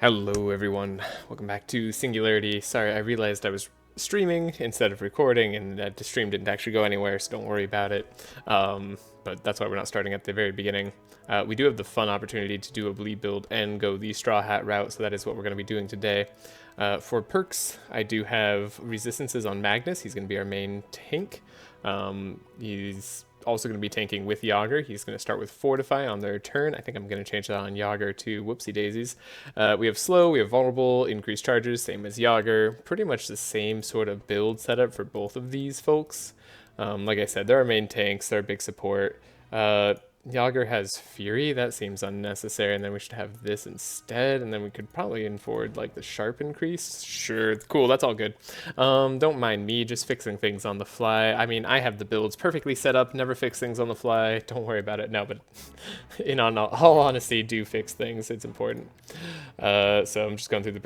Hello everyone, welcome back to Singularity. Sorry, I realized I was streaming instead of recording and that the stream didn't actually go anywhere, so don't worry about it. But that's why we're not starting at the very beginning. We do have the fun opportunity to do a bleed build and go the Straw Hat route, so that is what we're going to be doing today. For perks, I do have resistances on Magnus. He's going to be our main tank. He's also going to be tanking with Yager. He's going to start with Fortify on their turn. I think I'm going to change that on Yager to Whoopsie Daisies. We have Slow, we have Vulnerable, Increased Charges, same as Yager. Pretty much the same sort of build setup for both of these folks. Like I said, they're our main tanks, they're a big support. Yager has Fury, that seems unnecessary, and then we should have this instead, and then we could probably afford like the Sharp increase. Sure, cool, that's all good. Don't mind me just fixing things on the fly. I mean, I have the builds perfectly set up, never fix things on the fly, don't worry about it. No, but in all honesty, do fix things, it's important. So I'm just going through the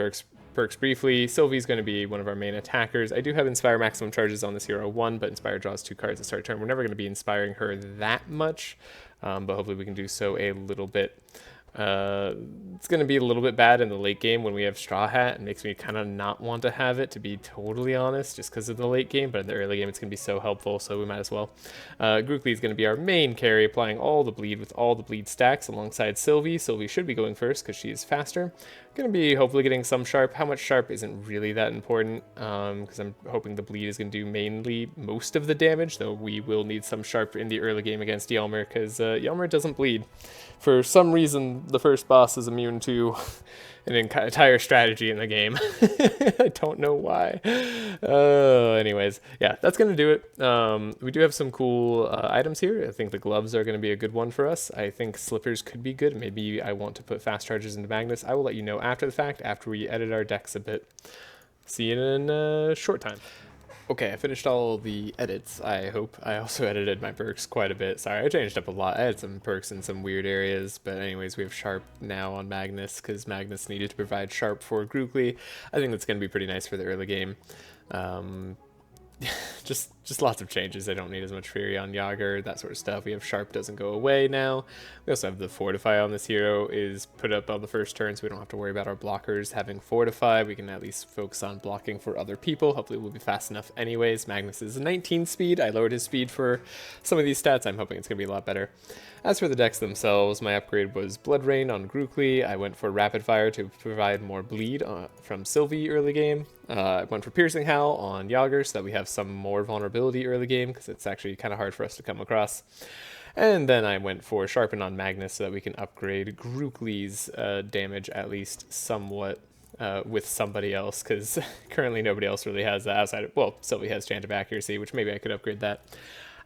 perks briefly. Sylvie's going to be one of our main attackers. I do have Inspire maximum charges on this hero 1, but Inspire draws 2 cards at start turn. We're never going to be inspiring her that much, but hopefully we can do so a little bit. It's going to be a little bit bad in the late game when we have Straw Hat. It makes me kind of not want to have it, to be totally honest, just because of the late game, but in the early game it's going to be so helpful, so we might as well. Grukli is going to be our main carry, applying all the bleed with all the bleed stacks alongside Sylvie. Sylvie should be going first because she is faster. Going to be hopefully getting some Sharp. How much Sharp isn't really that important, because I'm hoping the bleed is going to do mainly most of the damage, though we will need some Sharp in the early game against Ylmer, because Ylmer doesn't bleed. For some reason, the first boss is immune to an entire strategy in the game. I don't know why. Anyways, yeah, that's going to do it. We do have some cool items here. I think the gloves are going to be a good one for us. I think slippers could be good. Maybe I want to put fast charges into Magnus. I will let you know after the fact, after we edit our decks a bit. See you in a short time. Okay, I finished all the edits, I hope. I also edited my perks quite a bit. Sorry, I changed up a lot. I had some perks in some weird areas, but anyways, we have Sharp now on Magnus, because Magnus needed to provide Sharp for Grukli. I think that's going to be pretty nice for the early game. Just lots of changes. I don't need as much Fury on Yager, that sort of stuff. We have Sharp doesn't go away now. We also have the Fortify on this hero is put up on the first turn, so we don't have to worry about our blockers having Fortify. We can at least focus on blocking for other people. Hopefully we'll be fast enough anyways. Magnus is 19 speed. I lowered his speed for some of these stats. I'm hoping it's going to be a lot better. As for the decks themselves, my upgrade was Blood Rain on Grukli. I went for Rapid Fire to provide more bleed from Sylvie early game. I went for Piercing Howl on Yager so that we have some more vulnerability early game, because it's actually kind of hard for us to come across. And then I went for Sharpen on Magnus so that we can upgrade Grukli's damage at least somewhat with somebody else, because currently nobody else really has that outside of, well, Sylvie has Chant of Accuracy, which maybe I could upgrade that.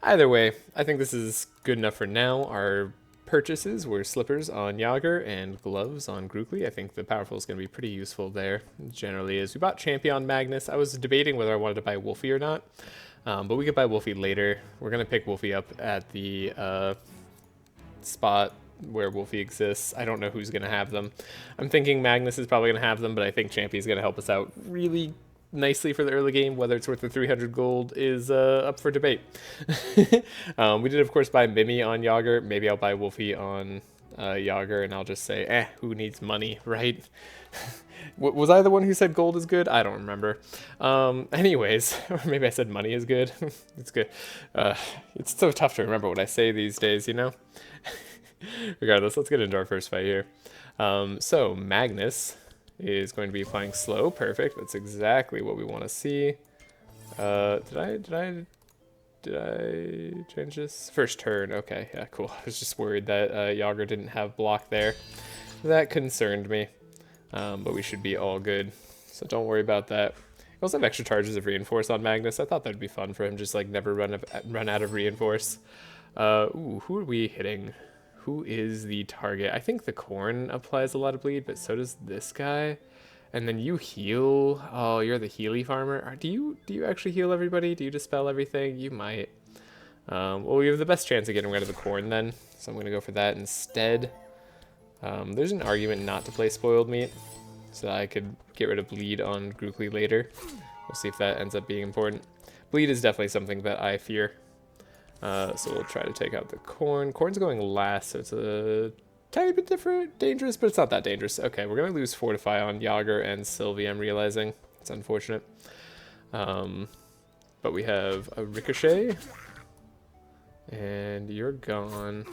Either way, I think this is good enough for now. Our purchases were slippers on Yager and gloves on Grukli. I think the powerful is going to be pretty useful there. It generally is. We bought Champion Magnus. I was debating whether I wanted to buy Wolfie or not, but we could buy Wolfie later. We're going to pick Wolfie up at the spot where Wolfie exists. I don't know who's going to have them. I'm thinking Magnus is probably going to have them, but I think Champy is going to help us out really nicely for the early game. Whether it's worth the 300 gold is up for debate. We did of course buy Mimi on Yager. Maybe I'll buy Wolfie on Yager, and I'll just say, who needs money, right? Was I the one who said gold is good? I don't remember. Anyways, or maybe I said money is good. It's good. It's so tough to remember what I say these days, you know? Regardless, let's get into our first fight here. So Magnus is going to be applying slow. Perfect. That's exactly what we want to see. Did I change this? First turn. Okay, yeah, cool. I was just worried that Yager didn't have block there. That concerned me. But we should be all good. So don't worry about that. We also have extra charges of Reinforce on Magnus. I thought that'd be fun for him, just like never run out of Reinforce. Ooh, who are we hitting? Who is the target? I think the corn applies a lot of bleed, but so does this guy. And then you heal. Oh, you're the Healy farmer. Do you actually heal everybody? Do you dispel everything? You might. Well, we have the best chance of getting rid of the corn then, so I'm going to go for that instead. There's an argument not to play Spoiled Meat, so that I could get rid of bleed on Grukli later. We'll see if that ends up being important. Bleed is definitely something that I fear. So we'll try to take out the corn. Corn's going last, so it's a tiny bit different, dangerous, but it's not that dangerous. Okay, we're gonna lose Fortify on Yager and Sylvie, I'm realizing. It's unfortunate. But we have a Ricochet, and you're gone.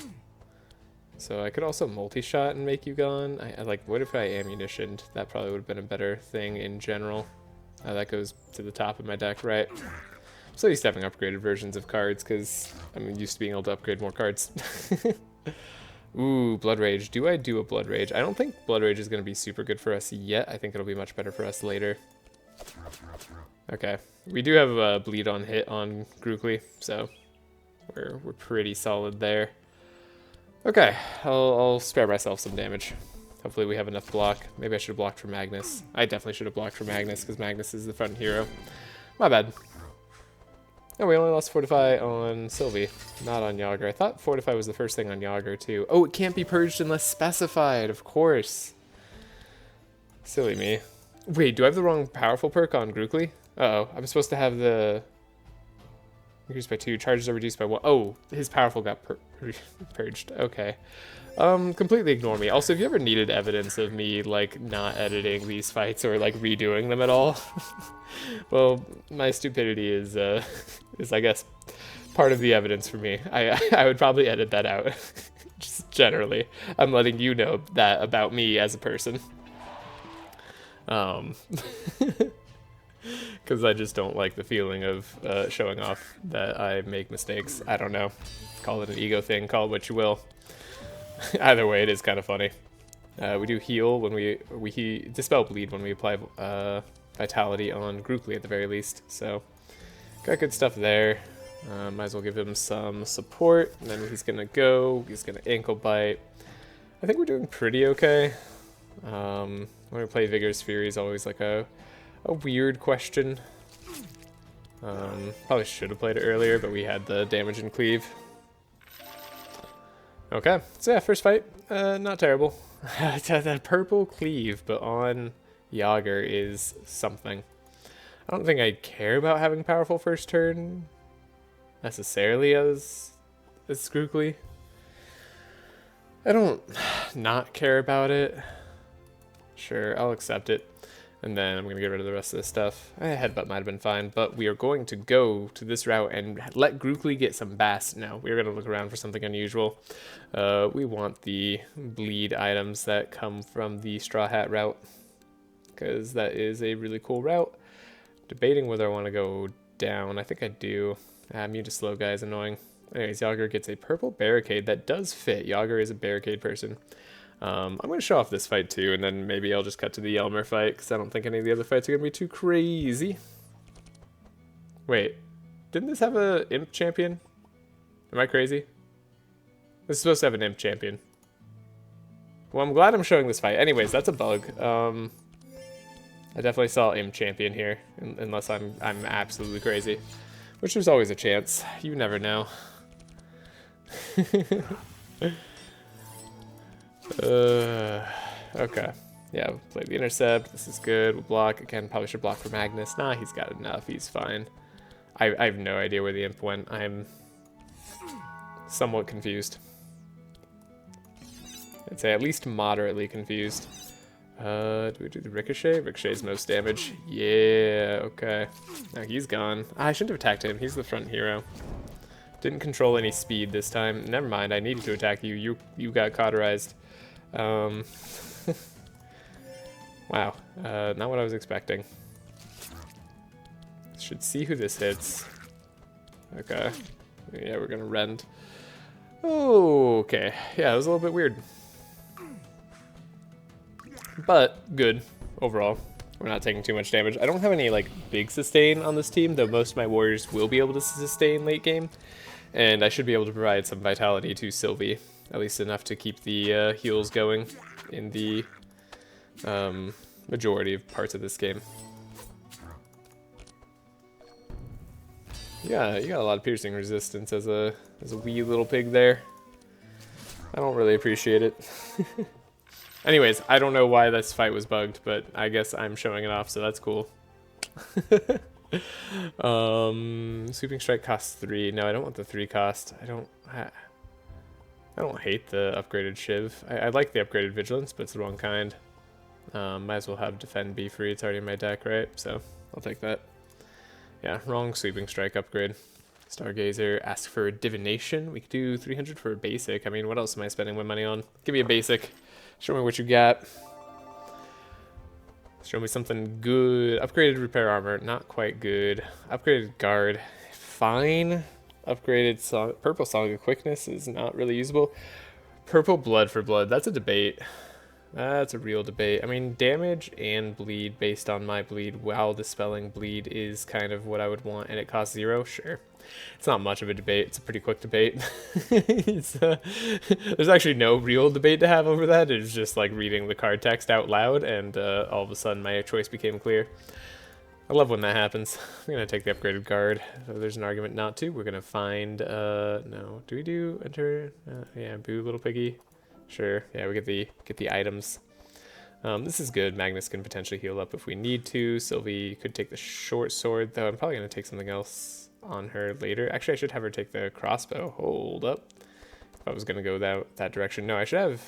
So I could also multi-shot and make you gone. I like, what if I ammunitioned? That probably would have been a better thing in general. That goes to the top of my deck, right? So used to having upgraded versions of cards, because I'm used to being able to upgrade more cards. Ooh, Blood Rage. Do I do a Blood Rage? I don't think Blood Rage is going to be super good for us yet. I think it'll be much better for us later. Okay. We do have a bleed on hit on Grukli, so we're pretty solid there. Okay, I'll spare myself some damage. Hopefully we have enough block. Maybe I should have blocked for Magnus. I definitely should have blocked for Magnus, because Magnus is the front hero. My bad. Oh, we only lost Fortify on Sylvie, not on Yager. I thought Fortify was the first thing on Yager, too. Oh, it can't be purged unless specified, of course. Silly me. Wait, do I have the wrong powerful perk on Grukli? Uh-oh, I'm supposed to have the... Increased by 2, charges are reduced by 1. Oh, his powerful got purged. Okay. Completely ignore me. Also, if you ever needed evidence of me, like, not editing these fights or, like, redoing them at all, well, my stupidity is, I guess, part of the evidence for me. I would probably edit that out. Just generally. I'm letting you know that about me as a person. Because I just don't like the feeling of showing off that I make mistakes. I don't know. Call it an ego thing, call it what you will. Either way, it is kind of funny. We do heal when we dispel bleed when we apply vitality on Grukli at the very least. So, got good stuff there. Might as well give him some support. And then he's gonna go. He's gonna ankle bite. I think we're doing pretty okay. When we play Vigorous Fury is always like a weird question. Probably should have played it earlier, but we had the damage and cleave. Okay, so yeah, first fight, not terrible. That purple cleave, but on Yager is something. I don't think I care about having powerful first turn necessarily as Grukli. I don't not care about it. Sure, I'll accept it. And then I'm going to get rid of the rest of this stuff. Headbutt might have been fine, but we are going to go to this route and let Grukli get some bast now. We're going to look around for something unusual. We want the bleed items that come from the Straw Hat route, because that is a really cool route. Debating whether I want to go down. I think I do. Immune to slow guy is annoying. Anyways, Yager gets a purple barricade that does fit. Yager is a barricade person. I'm going to show off this fight too, and then maybe I'll just cut to the Ylmer fight, because I don't think any of the other fights are going to be too crazy. Wait, didn't this have a imp champion? Am I crazy? This is supposed to have an imp champion. Well, I'm glad I'm showing this fight. Anyways, that's a bug. I definitely saw imp champion here, unless I'm absolutely crazy. Which there's always a chance. You never know. Okay. Yeah, we'll play the intercept. This is good. We'll block. Again, probably should block for Magnus. Nah, he's got enough. He's fine. I have no idea where the imp went. I'm somewhat confused. I'd say at least moderately confused. Do we do the Ricochet? Ricochet's most damage. Yeah, okay. Now he's gone. I shouldn't have attacked him. He's the front hero. Didn't control any speed this time. Never mind, I needed to attack you. You got cauterized. Wow. Not what I was expecting. Should see who this hits. Okay. Yeah, we're gonna rend. Oh, okay. Yeah, it was a little bit weird. But good overall. We're not taking too much damage. I don't have any like big sustain on this team, though most of my warriors will be able to sustain late game. And I should be able to provide some vitality to Sylvie, at least enough to keep the heals going in the majority of parts of this game. Yeah, you got a lot of piercing resistance as a wee little pig there. I don't really appreciate it. Anyways, I don't know why this fight was bugged, but I guess I'm showing it off, so that's cool. Sweeping strike costs 3. No, I don't want the 3 cost. I don't hate the upgraded Shiv. I like the upgraded Vigilance, but it's the wrong kind. Might as well have Defend be free. It's already in my deck, right? So I'll take that. Yeah, wrong Sweeping Strike upgrade. Stargazer, ask for Divination. We could do 300 for a basic. I mean, what else am I spending my money on? Give me a basic. Show me what you got. Show me something good. Upgraded Repair Armor, not quite good. Upgraded Guard, fine. Upgraded Purple Song of Quickness is not really usable. Purple Blood for Blood, that's a debate. That's a real debate. I mean, damage and bleed based on my bleed while dispelling bleed is kind of what I would want, and it costs 0, sure. It's not much of a debate. It's a pretty quick debate. There's actually no real debate to have over that. It's just like reading the card text out loud, and all of a sudden my choice became clear. I love when that happens. I'm going to take the upgraded guard. So there's an argument not to. We're going to find, no, do we do enter? Yeah, boo, little piggy. Sure, yeah, we get the items. This is good. Magnus can potentially heal up if we need to. Sylvie could take the short sword, though I'm probably going to take something else on her later. Actually, I should have her take the crossbow. Hold up. If I was going to go that direction. No, I should have...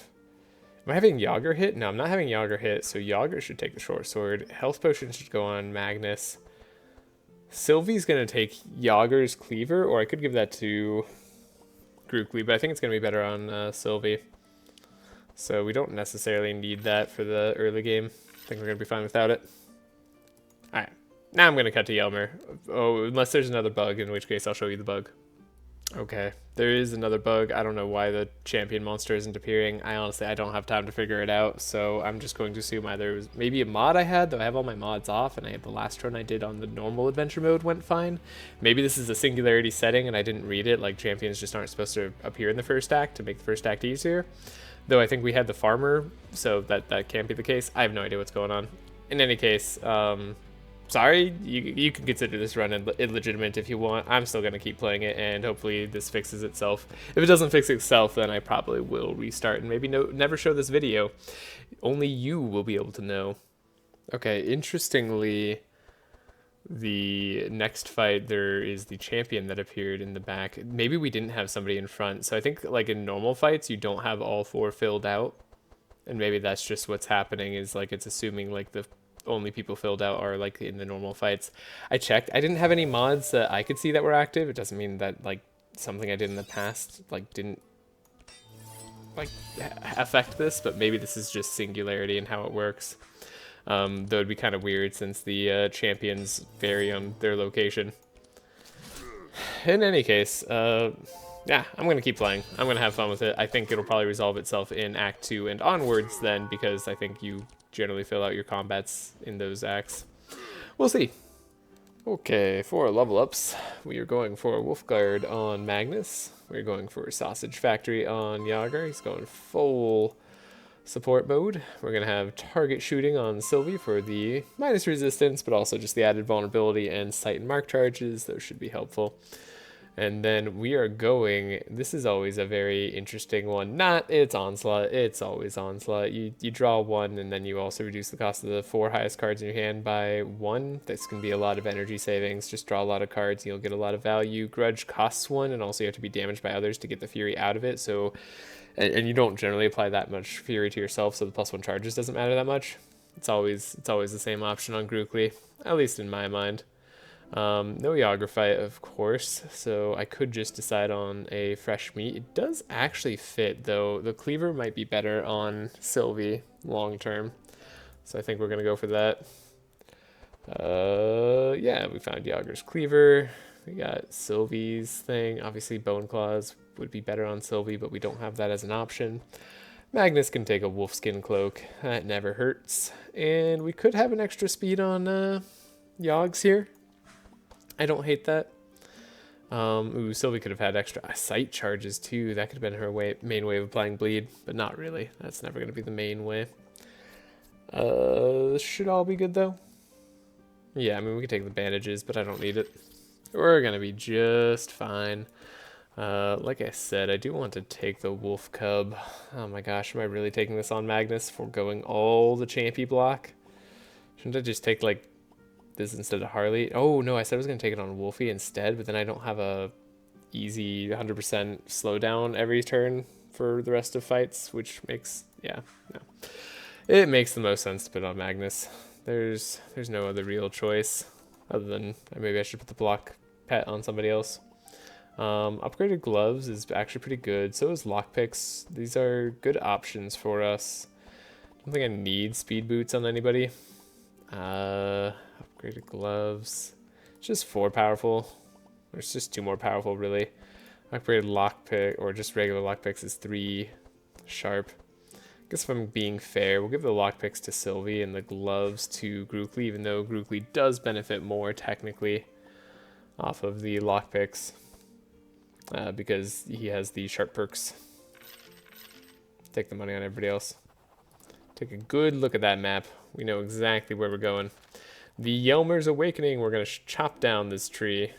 Am I having Yager hit? No, I'm not having Yager hit, so Yager should take the short sword. Health potion should go on Magnus. Sylvie's going to take Yager's cleaver, or I could give that to Grukli, but I think it's going to be better on Sylvie. So we don't necessarily need that for the early game. I think we're going to be fine without it. Alright, now I'm going to cut to Ylmer. Oh, unless there's another bug, in which case I'll show you the bug. Okay, there is another bug. I don't know why the champion monster isn't appearing. I don't have time to figure it out, so I'm just going to assume either it was maybe a mod I had, though I have all my mods off, and the last run I did on the normal adventure mode went fine. Maybe this is a Singularity setting and I didn't read it, like champions just aren't supposed to appear in the first act to make the first act easier. Though I think we had the farmer, so that can't be the case. I have no idea what's going on. In any case, sorry, you can consider this run illegitimate if you want. I'm still going to keep playing it, and hopefully this fixes itself. If it doesn't fix itself, then I probably will restart and maybe never show this video. Only you will be able to know. Okay, interestingly, the next fight, there is the champion that appeared in the back. Maybe we didn't have somebody in front. So I think like in normal fights, you don't have all 4 filled out. And maybe that's just what's happening, is like it's assuming like the only people filled out are like in the normal fights. I checked. I didn't have any mods that I could see that were active. It doesn't mean that like something I did in the past like didn't like affect this, but maybe this is just Singularity and how it works. Though it'd be kind of weird since the champions vary on their location. In any case, yeah, I'm going to keep playing. I'm going to have fun with it. I think it'll probably resolve itself in Act 2 and onwards then, because I think you generally fill out your combats in those acts. We'll see. Okay, for level ups, we are going for Wolfguard on Magnus. We're going for Sausage Factory on Yager. He's going full support mode. We're going to have target shooting on Sylvie for the minus resistance, but also just the added vulnerability and sight and mark charges. Those should be helpful. And then we are going, this is always a very interesting one. It's Onslaught. It's always Onslaught. You draw 1, and then you also reduce the cost of the 4 highest cards in your hand by 1. This can be a lot of energy savings. Just draw a lot of cards and you'll get a lot of value. Grudge costs 1, and also you have to be damaged by others to get the Fury out of it. So, and you don't generally apply that much Fury to yourself, so the +1 charges doesn't matter that much. It's always the same option on Grukli, at least in my mind. No Yager fight, of course, so I could just decide on a fresh meat. It does actually fit, though. The cleaver might be better on Sylvie long term, so I think we're going to go for that. Yeah, we found Yager's cleaver. We got Sylvie's thing. Obviously, Bone Claws would be better on Sylvie, but we don't have that as an option. Magnus can take a wolfskin cloak. That never hurts. And we could have an extra speed on Yogs here. I don't hate that. Ooh, Sylvie could have had extra sight charges too. That could have been her main way of applying bleed, but not really. That's never going to be the main way. This should all be good though. Yeah, I mean, we could take the bandages, but I don't need it. We're going to be just fine. Like I said, I do want to take the wolf cub. Oh my gosh, am I really taking this on Magnus for going all the champy block? Shouldn't I just take like this instead of Harley? Oh no, I said I was going to take it on Wolfie instead, but then I don't have a easy 100% slowdown every turn for the rest of fights, which makes, yeah, no. It makes the most sense to put on Magnus. There's no other real choice other than maybe I should put the block pet on somebody else. Upgraded gloves is actually pretty good. So is lockpicks. These are good options for us. I don't think I need speed boots on anybody. Upgraded gloves. It's just 4 powerful. It's just 2 more powerful, really. Upgraded lockpick, or just regular lockpicks, is 3 sharp. I guess if I'm being fair, we'll give the lockpicks to Sylvie and the gloves to Grukli, even though Grukli does benefit more, technically, off of the lockpicks. Because he has the sharp perks. Take the money on everybody else. Take a good look at that map. We know exactly where we're going. The Ylmer's Awakening. We're going to chop down this tree.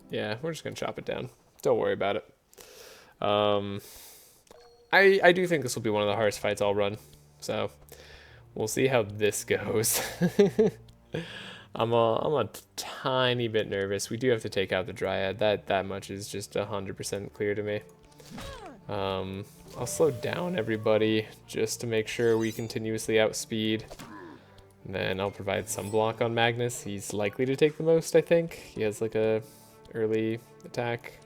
Yeah, we're just going to chop it down. Don't worry about it. I do think this will be one of the hardest fights I'll run. So, we'll see how this goes. I'm a tiny bit nervous. We do have to take out the Dryad. That much is just 100% clear to me. I'll slow down everybody just to make sure we continuously outspeed. And then I'll provide some block on Magnus. He's likely to take the most, I think. He has like a early attack.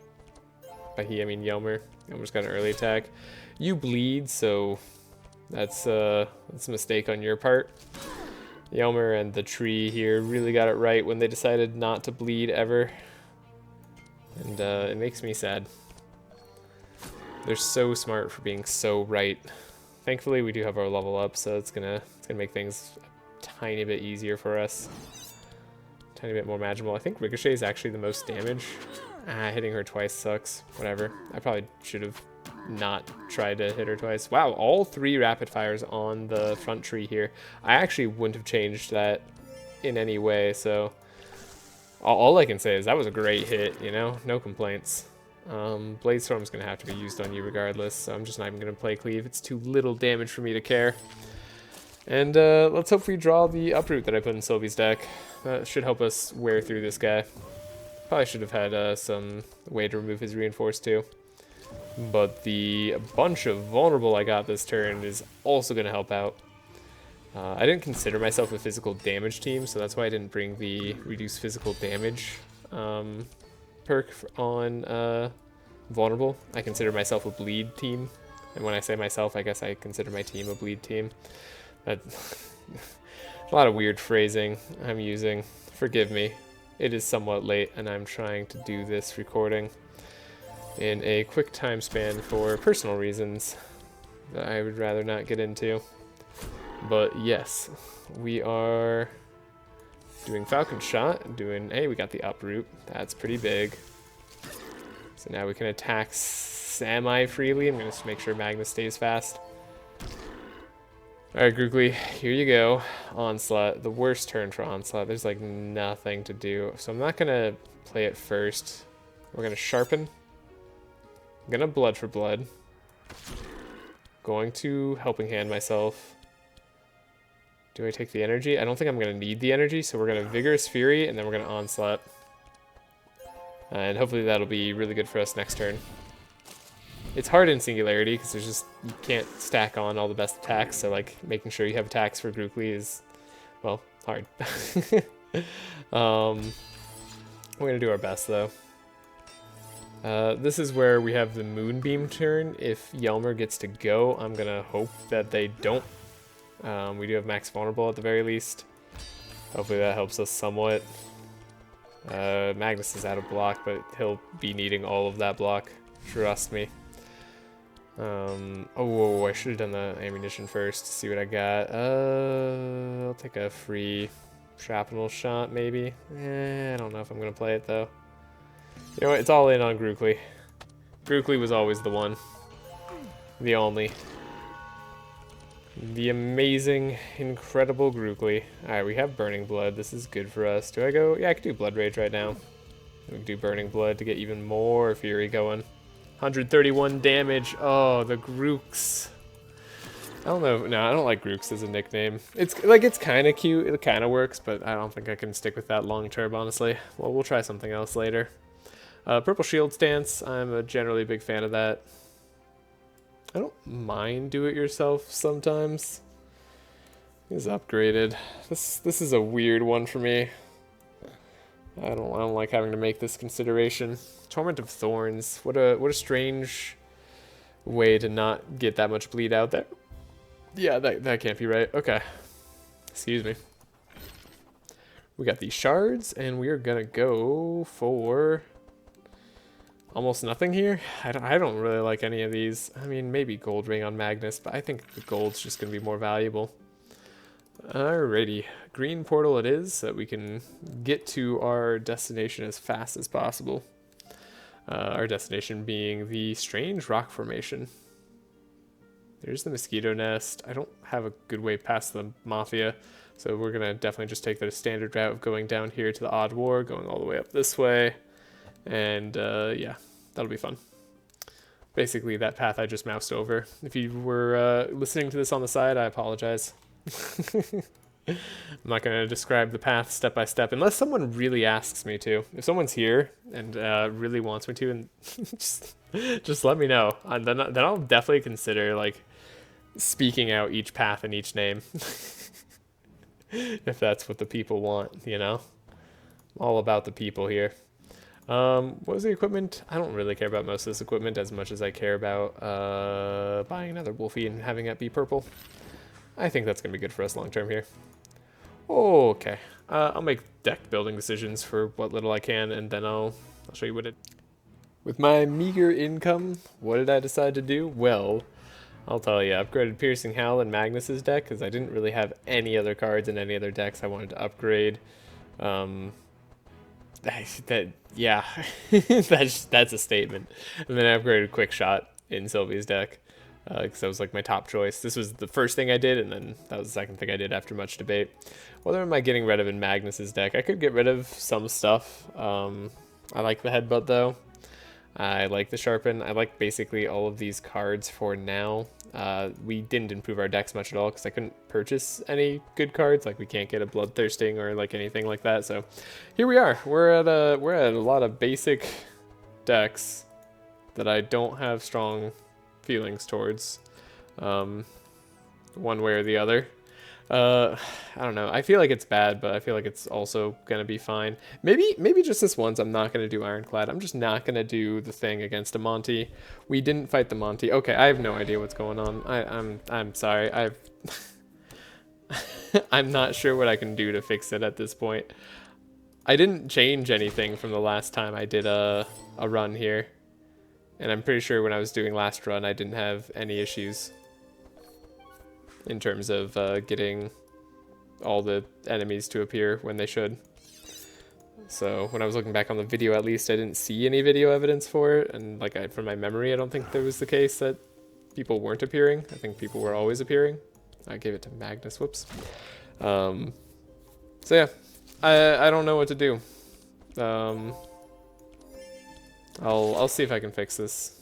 By he, I mean Ylmer. Ylmer's got an early attack. You bleed, so that's a mistake on your part. Ylmer and the tree here really got it right when they decided not to bleed ever. And it makes me sad. They're so smart for being so right. Thankfully, we do have our level up, so it's gonna make things a tiny bit easier for us. Tiny bit more manageable. I think Ricochet is actually the most damage. Hitting her twice sucks. Whatever. I probably should have not tried to hit her twice. Wow, all 3 rapid fires on the front tree here. I actually wouldn't have changed that in any way, so all I can say is that was a great hit, you know? No complaints. Blade Storm's gonna have to be used on you regardless, so I'm just not even gonna play Cleave. It's too little damage for me to care. And let's hope we draw the uproot that I put in Sylvie's deck. That should help us wear through this guy. Probably should have had some way to remove his reinforce too. But the bunch of vulnerable I got this turn is also going to help out. I didn't consider myself a physical damage team, so that's why I didn't bring the reduce physical damage perk on vulnerable. I consider myself a bleed team, and when I say myself, I guess I consider my team a bleed team. That's a lot of weird phrasing I'm using. Forgive me. It is somewhat late, and I'm trying to do this recording in a quick time span for personal reasons that I would rather not get into. But yes, we are doing Falcon Shot, hey, we got the uproot. That's pretty big. So now we can attack semi-freely. I'm going to make sure Magnus stays fast. Alright, Grukli, here you go. Onslaught. The worst turn for Onslaught. There's like nothing to do. So I'm not going to play it first. We're going to Sharpen. I'm going to Blood for Blood. Going to Helping Hand myself. Do I take the energy? I don't think I'm going to need the energy, so we're going to Vigorous Fury, and then we're going to Onslaught. And hopefully that'll be really good for us next turn. It's hard in Singularity, because there's just, you can't stack on all the best attacks, so like, making sure you have attacks for Grukli is, well, hard. We're going to do our best, though. This is where we have the Moonbeam turn. If Ylmer gets to go, I'm going to hope that they don't. We do have max vulnerable at the very least. Hopefully that helps us somewhat. Magnus is out of block, but he'll be needing all of that block. Trust me. Oh, I should have done the ammunition first to see what I got. I'll take a free shrapnel shot, maybe. I don't know if I'm going to play it, though. You know what? It's all in on Grukli. Grukli was always the one. The only. The amazing, incredible Grukli. Alright, we have Burning Blood. This is good for us. Do I go? Yeah, I could do Blood Rage right now. We can do Burning Blood to get even more Fury going. 131 damage. Oh, the Grooks. I don't know. No, I don't like Grooks as a nickname. It's kind of cute. It kind of works, but I don't think I can stick with that long term, honestly. Well, we'll try something else later. Purple Shield Stance. I'm a generally big fan of that. I don't mind do-it-yourself sometimes. It's upgraded. This is a weird one for me. I don't like having to make this consideration. Torment of Thorns. What a strange way to not get that much bleed out there. Yeah, that can't be right. Okay. Excuse me. We got these shards, and we are gonna go for almost nothing here. I don't really like any of these. I mean, maybe gold ring on Magnus, but I think the gold's just gonna be more valuable. Alrighty, green portal it is, so that we can get to our destination as fast as possible. Our destination being the strange rock formation. There's the mosquito nest. I don't have a good way past the Mafia, so we're gonna definitely just take the standard route of going down here to the Odd War, going all the way up this way, and yeah, that'll be fun. Basically that path I just moused over. If you were listening to this on the side, I apologize. I'm not going to describe the path step by step unless someone really asks me to. If someone's here and really wants me to, and just let me know. Then I'll definitely consider like speaking out each path and each name. If that's what the people want, you know? I'm all about the people here. What was the equipment? I don't really care about most of this equipment as much as I care about buying another Wolfie and having it be purple. I think that's going to be good for us long term here. Okay. I'll make deck building decisions for what little I can, and then I'll show you what it... With my meager income, what did I decide to do? Well, I'll tell you, I upgraded Piercing Howl in Magnus's deck, because I didn't really have any other cards in any other decks I wanted to upgrade. Yeah, that's a statement. And then I upgraded Quick Shot in Sylvie's deck. Because that was like my top choice. This was the first thing I did, and then that was the second thing I did after much debate. What am I getting rid of in Magnus's deck? I could get rid of some stuff. I like the Headbutt though. I like the Sharpen. I like basically all of these cards for now. We didn't improve our decks much at all because I couldn't purchase any good cards. Like we can't get a Bloodthirsting or like anything like that. So here we are. We're at a lot of basic decks that I don't have strong feelings towards, one way or the other. I don't know. I feel like it's bad, but I feel like it's also gonna be fine. Maybe just this once I'm not gonna do Ironclad. I'm just not gonna do the thing against a Monty. We didn't fight the Monty. Okay, I have no idea what's going on. I'm sorry. I'm not sure what I can do to fix it at this point. I didn't change anything from the last time I did a run here. And I'm pretty sure when I was doing last run, I didn't have any issues in terms of getting all the enemies to appear when they should. So when I was looking back on the video, at least I didn't see any video evidence for it. And like from my memory, I don't think there was the case that people weren't appearing. I think people were always appearing. I gave it to Magnus. Whoops. So yeah, I don't know what to do. I'll see if I can fix this.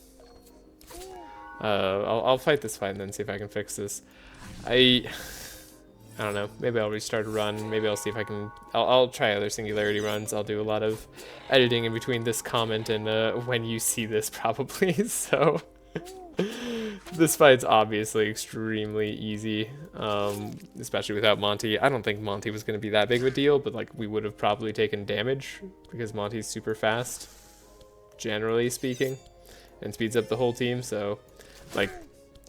I'll fight this fight and then see if I can fix this. I don't know. Maybe I'll restart a run. Maybe I'll see if I can. I'll try other Singularity runs. I'll do a lot of editing in between this comment and when you see this probably. So this fight's obviously extremely easy, especially without Monty. I don't think Monty was going to be that big of a deal, but like we would have probably taken damage because Monty's super fast, generally speaking, and speeds up the whole team. So like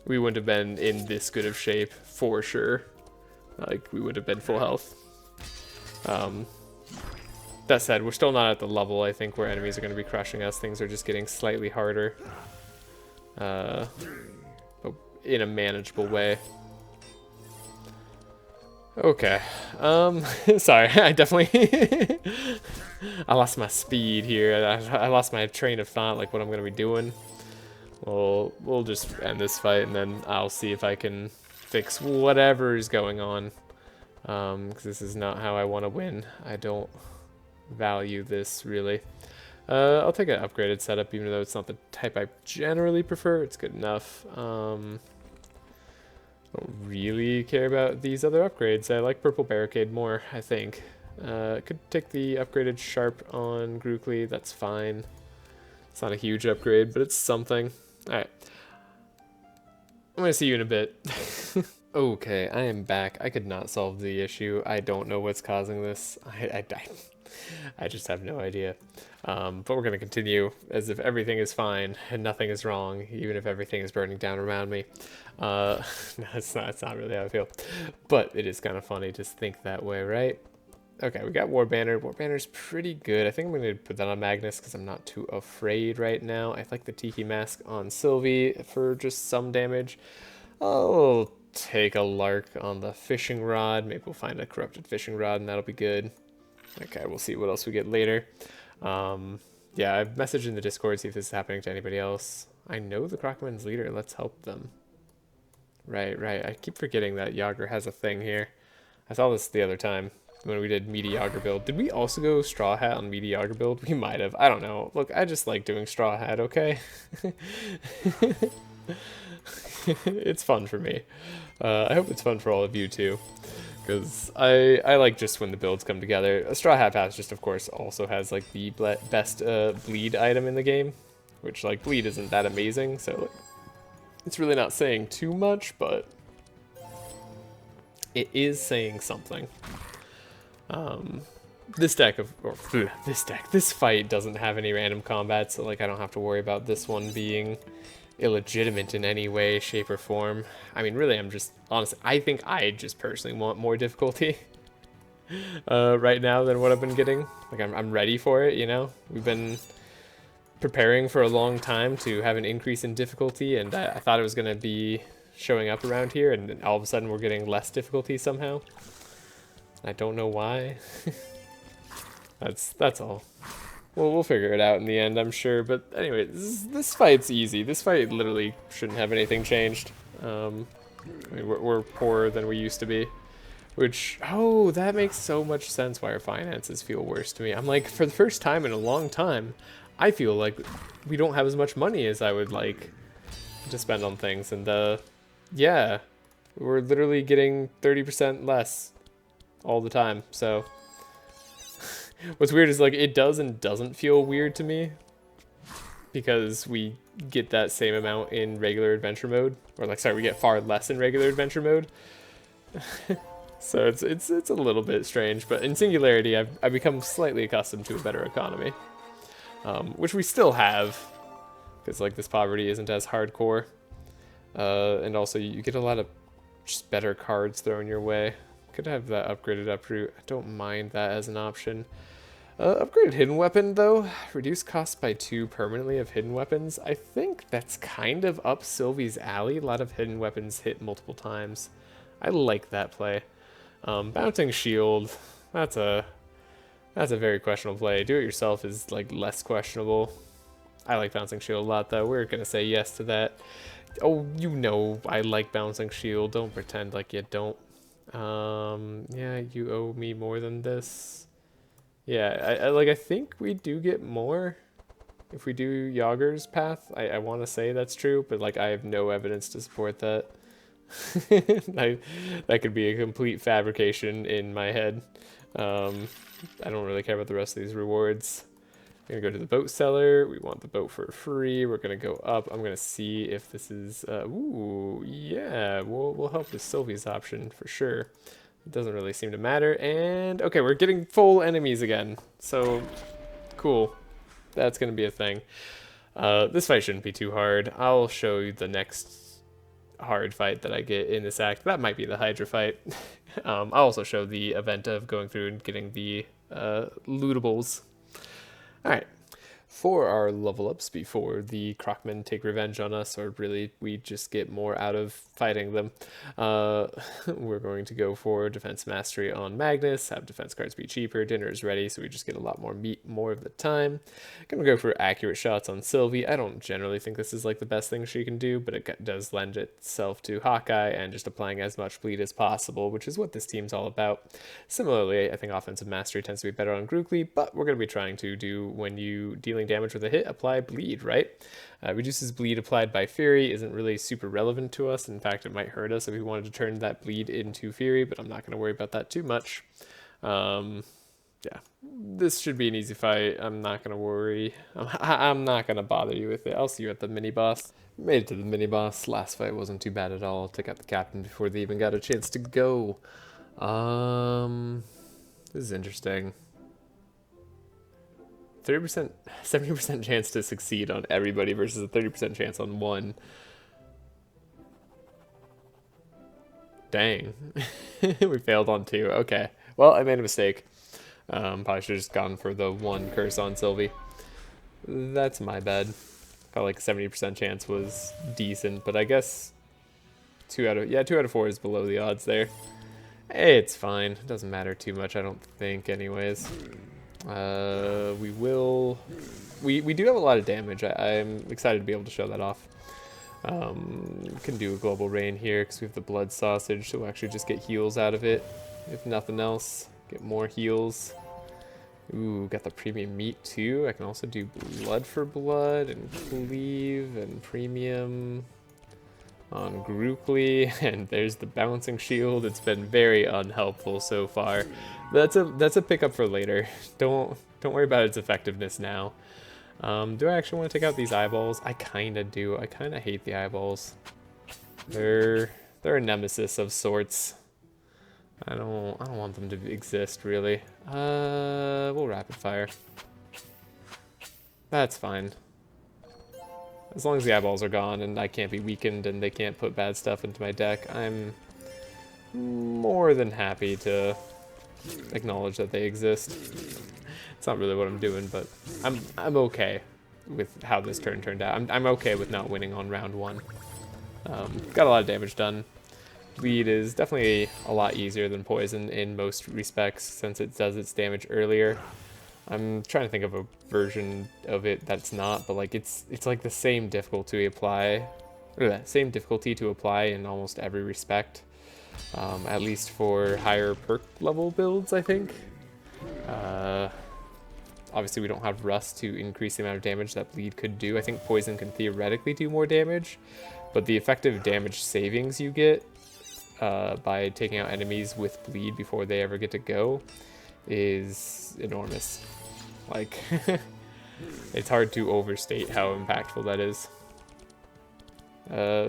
we wouldn't have been in this good of shape for sure. Like we would have been full health. That said, we're still not at the level I think where enemies are going to be crushing us. Things are just getting slightly harder, but in a manageable way. Okay. Sorry, I definitely I lost my speed here. I lost my train of thought, like what I'm gonna be doing. Well, we'll just end this fight and then I'll see if I can fix whatever is going on. Because this is not how I want to win. I don't value this really. I'll take an upgraded setup, even though it's not the type I generally prefer. It's good enough. Don't really care about these other upgrades. I like Purple Barricade more, I think. Could take the upgraded Sharp on Grukli. That's fine. It's not a huge upgrade, but it's something. Alright. I'm gonna see you in a bit. Okay, I am back. I could not solve the issue. I don't know what's causing this. I just have no idea. But we're gonna continue as if everything is fine and nothing is wrong, even if everything is burning down around me. No, it's not. It's not really how I feel. But it is kind of funny to think that way, right? Okay, we got War Banner. War Banner's pretty good. I think I'm going to put that on Magnus because I'm not too afraid right now. I like the Tiki Mask on Sylvie for just some damage. I'll take a lark on the Fishing Rod. Maybe we'll find a Corrupted Fishing Rod and that'll be good. Okay, we'll see what else we get later. Yeah, I've messaged in the Discord, see if this is happening to anybody else. I know the Crocman's leader. Let's help them. Right. I keep forgetting that Yager has a thing here. I saw this the other time when we did Meaty Yager build. Did we also go Straw Hat on Meaty Yager build? We might have. I don't know. Look, I just like doing Straw Hat, okay? It's fun for me. I hope it's fun for all of you too. Because I like just when the builds come together. A Straw Hat Pass just, of course, also has like the best bleed item in the game. Which, like, bleed isn't that amazing, so like, it's really not saying too much, but it is saying something. This fight doesn't have any random combat, so like I don't have to worry about this one being illegitimate in any way, shape, or form. I mean, really, I'm just, honestly, I think I just personally want more difficulty right now than what I've been getting. Like, I'm ready for it, you know? We've been preparing for a long time to have an increase in difficulty, and I thought it was going to be showing up around here, and then all of a sudden we're getting less difficulty somehow. I don't know why. That's all. Well, we'll figure it out in the end, I'm sure. But anyway, this fight's easy. This fight literally shouldn't have anything changed. I mean, we're poorer than we used to be. Which, oh, that makes so much sense why our finances feel worse to me. I'm like, for the first time in a long time, I feel like we don't have as much money as I would like to spend on things. And yeah, we're literally getting 30% less all the time. So what's weird is like it does and doesn't feel weird to me because we get that same amount in regular adventure mode, or like, sorry, we get far less in regular adventure mode. So it's a little bit strange, but in Singularity I've become slightly accustomed to a better economy, which we still have because like this poverty isn't as hardcore, and also you get a lot of just better cards thrown your way. Could have that upgraded uproot. I don't mind that as an option. Upgraded hidden weapon though, reduce cost by 2 permanently of hidden weapons. I think that's kind of up Sylvie's alley. A lot of hidden weapons hit multiple times. I like that play. Bouncing shield, that's a very questionable play. Do it yourself is like less questionable. I like bouncing shield a lot though. We're gonna say yes to that. Oh, you know I like bouncing shield. Don't pretend like you don't. Yeah, you owe me more than this. Yeah, I think we do get more if we do Yager's path. I want to say that's true, but like I have no evidence to support that. That could be a complete fabrication in my head. I don't really care about the rest of these rewards. We're gonna go to the boat seller. We want the boat for free. We're gonna go up. I'm gonna see if this is ooh, yeah, we'll help with Sylvie's option for sure. It doesn't really seem to matter. And okay, we're getting full enemies again. So cool. That's gonna be a thing. This fight shouldn't be too hard. I'll show you the next hard fight that I get in this act. That might be the Hydra fight. I'll also show the event of going through and getting the lootables. Alright, for our level ups before the Crocmen take revenge on us, or really we just get more out of fighting them, we're going to go for defense mastery on Magnus, have defense cards be cheaper, dinner is ready, so we just get a lot more meat more of the time. Gonna go for accurate shots on Sylvie. I don't generally think this is like the best thing she can do, but it does lend itself to Hawkeye and just applying as much bleed as possible, which is what this team's all about. Similarly, I think offensive mastery tends to be better on Grukli, but we're going to be trying to do, when you dealing damage with a hit, apply bleed, right? Reduces bleed applied by Fury isn't really super relevant to us. In fact, it might hurt us if we wanted to turn that bleed into Fury, but I'm not going to worry about that too much. Yeah, this should be an easy fight. I'm not gonna worry. I'm not gonna bother you with it. I'll see you at the mini boss. Made it to the mini boss. Last fight wasn't too bad at all. Took out the captain before they even got a chance to go. This is interesting. 30%, 70% chance to succeed on everybody versus a 30% chance on one. Dang. We failed on two. Okay. Well, I made a mistake. Probably should have just gone for the one curse on Sylvie. That's my bad. Felt like a 70% chance was decent, but I guess 2 out of 4 is below the odds there. It's fine. It doesn't matter too much, I don't think, anyways. We do have a lot of damage. I'm excited to be able to show that off. Can do a global rain here because we have the blood sausage, so we'll actually just get heals out of it. If nothing else, get more heals. Ooh, got the premium meat too. I can also do blood for blood and cleave and premium on Grukli, and there's the balancing shield. It's been very unhelpful so far. That's a pickup for later. Don't worry about its effectiveness now. Do I actually want to take out these eyeballs? I kinda do. I kinda hate the eyeballs. They're a nemesis of sorts. I don't want them to exist really. We'll rapid fire. That's fine. As long as the eyeballs are gone and I can't be weakened and they can't put bad stuff into my deck, I'm more than happy to acknowledge that they exist. It's not really what I'm doing, but I'm okay with how this turn turned out. I'm okay with not winning on round one. Got a lot of damage done. Bleed is definitely a lot easier than poison in most respects since it does its damage earlier. I'm trying to think of a version of it that's not, but like it's like the same difficulty to apply in almost every respect. At least for higher perk level builds, I think. Obviously we don't have Rust to increase the amount of damage that bleed could do. I think poison can theoretically do more damage, but the effective damage savings you get by taking out enemies with bleed before they ever get to go is enormous. Like, it's hard to overstate how impactful that is.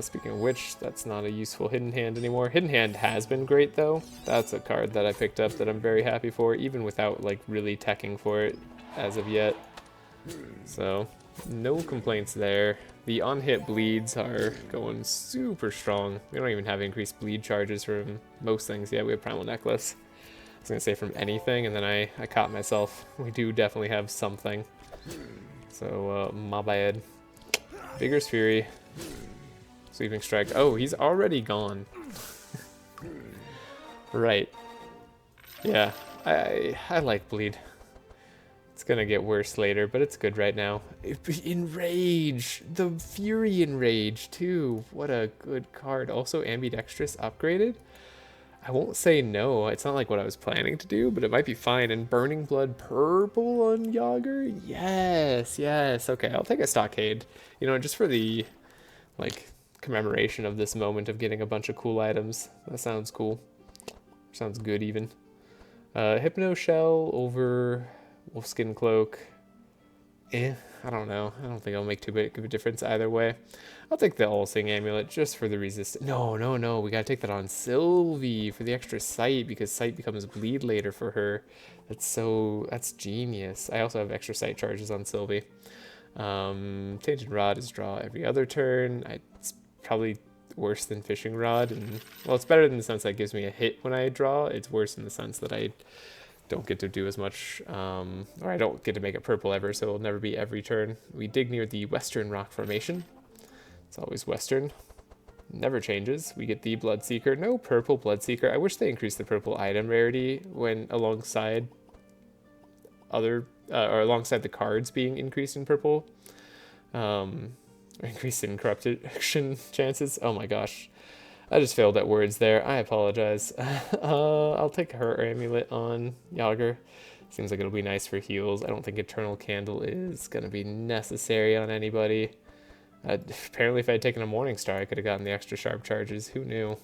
Speaking of which, that's not a useful Hidden Hand anymore. Hidden Hand has been great though. That's a card that I picked up that I'm very happy for, even without like really teching for it as of yet. So, no complaints there. The on-hit bleeds are going super strong. We don't even have increased bleed charges from most things yet. We have Primal Necklace. I was gonna say from anything, and then I caught myself. We do definitely have something. So, my bad. Vigorous Fury. Sweeping Strike. Oh, he's already gone. Right. Yeah, I like bleed. It's gonna get worse later, but it's good right now. Enrage! The Fury Enrage, too. What a good card. Also, Ambidextrous upgraded. I won't say no. It's not like what I was planning to do, but it might be fine. And Burning Blood purple on Yager? Yes, yes. Okay, I'll take a Stockade. You know, just for the, like, commemoration of this moment of getting a bunch of cool items. That sounds cool. Sounds good, even. Hypno Shell over Wolfskin Cloak. I don't know. I don't think it'll make too big of a difference either way. I'll take the All-Sing Amulet just for the resistance. No. We gotta take that on Sylvie for the extra sight because sight becomes bleed later for her. That's genius. I also have extra sight charges on Sylvie. Tainted Rod is draw every other turn. It's probably worse than Fishing Rod. And well, it's better in the sense that it gives me a hit when I draw. It's worse in the sense that I don't get to do as much, or I don't get to make it purple ever, so it'll never be every turn. We dig near the Western Rock Formation. It's always Western. Never changes. We get the Bloodseeker. No purple Bloodseeker. I wish they increased the purple item rarity when alongside or alongside the cards being increased in purple. Increase in corruption chances. Oh my gosh. I just failed at words there. I apologize. I'll take her amulet on Yager. Seems like it'll be nice for heals. I don't think Eternal Candle is going to be necessary on anybody. Apparently, if I had taken a Morning Star, I could have gotten the extra sharp charges. Who knew?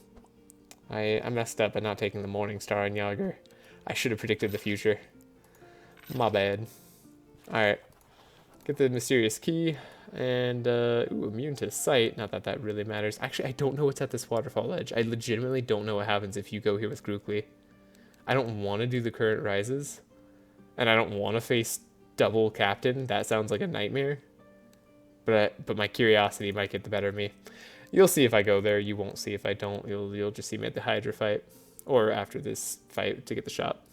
I messed up by not taking the Morning Star on Yager. I should have predicted the future. My bad. Alright. Get the mysterious key. And, ooh, immune to sight. Not that that really matters. Actually, I don't know what's at this waterfall edge. I legitimately don't know what happens if you go here with Grukli. I don't want to do the current rises. And I don't want to face double captain. That sounds like a nightmare. But my curiosity might get the better of me. You'll see if I go there. You won't see if I don't. You'll just see me at the Hydra fight. Or after this fight to get the shop.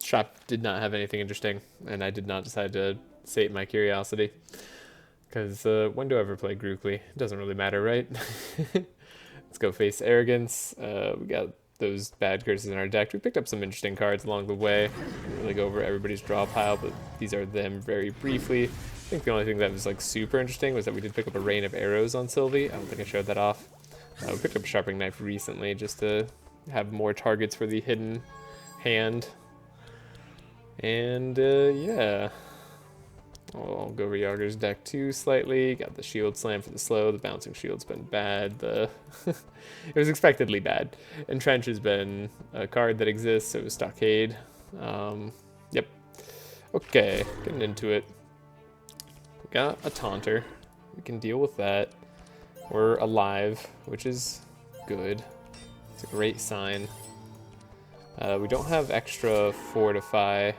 Shop did not have anything interesting. And I did not decide to sate my curiosity. Because when do I ever play Grukli? It doesn't really matter, right? Let's go face Arrogance. We got those bad curses in our deck. We picked up some interesting cards along the way. Didn't really go over everybody's draw pile, but these are them very briefly. I think the only thing that was like super interesting was that we did pick up a Rain of Arrows on Sylvie. I don't think I showed that off. We picked up a Sharpening Knife recently just to have more targets for the hidden hand. And yeah. I'll go over Yager's deck too slightly. Got the Shield Slam for the slow. The Bouncing Shield's been bad. It was expectedly bad. Entrench has been a card that exists, so it was Stockade. Yep. Okay, getting into it. We got a Taunter. We can deal with that. We're alive, which is good. It's a great sign. We don't have extra Fortify,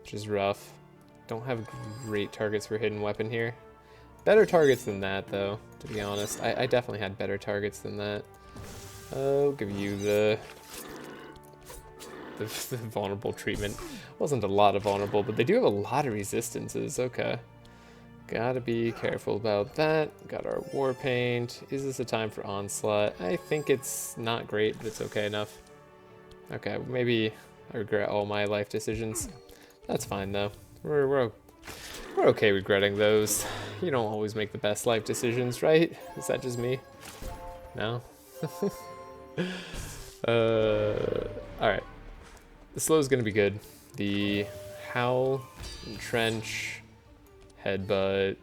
which is rough. Don't have great targets for hidden weapon here. Better targets than that, though, to be honest. I definitely had better targets than that. I'll give you the vulnerable treatment. Wasn't a lot of vulnerable, but they do have a lot of resistances. Okay. Gotta be careful about that. Got our War Paint. Is this a time for Onslaught? I think it's not great, but it's okay enough. Okay, maybe I regret all my life decisions. That's fine, though. We're okay regretting those. You don't always make the best life decisions, right? Is that just me? No? Alright. The slow is going to be good. The Howl, Entrench, Headbutt,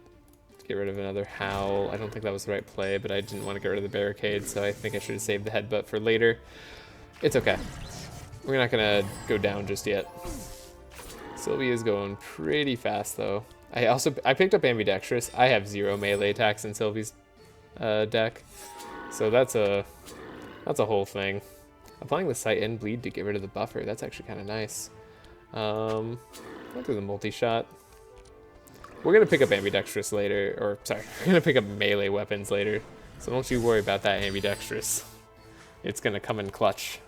get rid of another Howl. I don't think that was the right play, but I didn't want to get rid of the Barricade, so I think I should have saved the Headbutt for later. It's okay. We're not going to go down just yet. Sylvie is going pretty fast, though. I picked up Ambidextrous. I have 0 melee attacks in Sylvie's deck, so that's a whole thing. Applying the Sight and Bleed to get rid of the buffer. That's actually kind of nice. I'll do the multi-shot. We're gonna pick up Ambidextrous later, or sorry, we're gonna pick up melee weapons later. So don't you worry about that Ambidextrous. It's gonna come in clutch.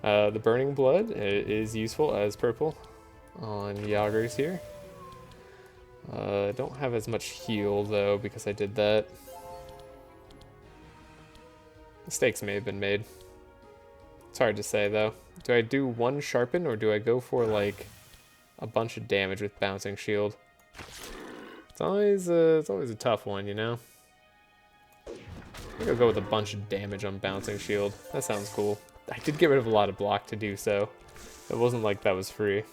The Burning Blood is useful as purple on Yagers here. Don't have as much heal though because I did that. Mistakes may have been made. It's hard to say though. Do I do one Sharpen or do I go for like a bunch of damage with Bouncing Shield? It's always a tough one, you know? I think I'll go with a bunch of damage on Bouncing Shield. That sounds cool. I did get rid of a lot of block to do so. It wasn't like that was free.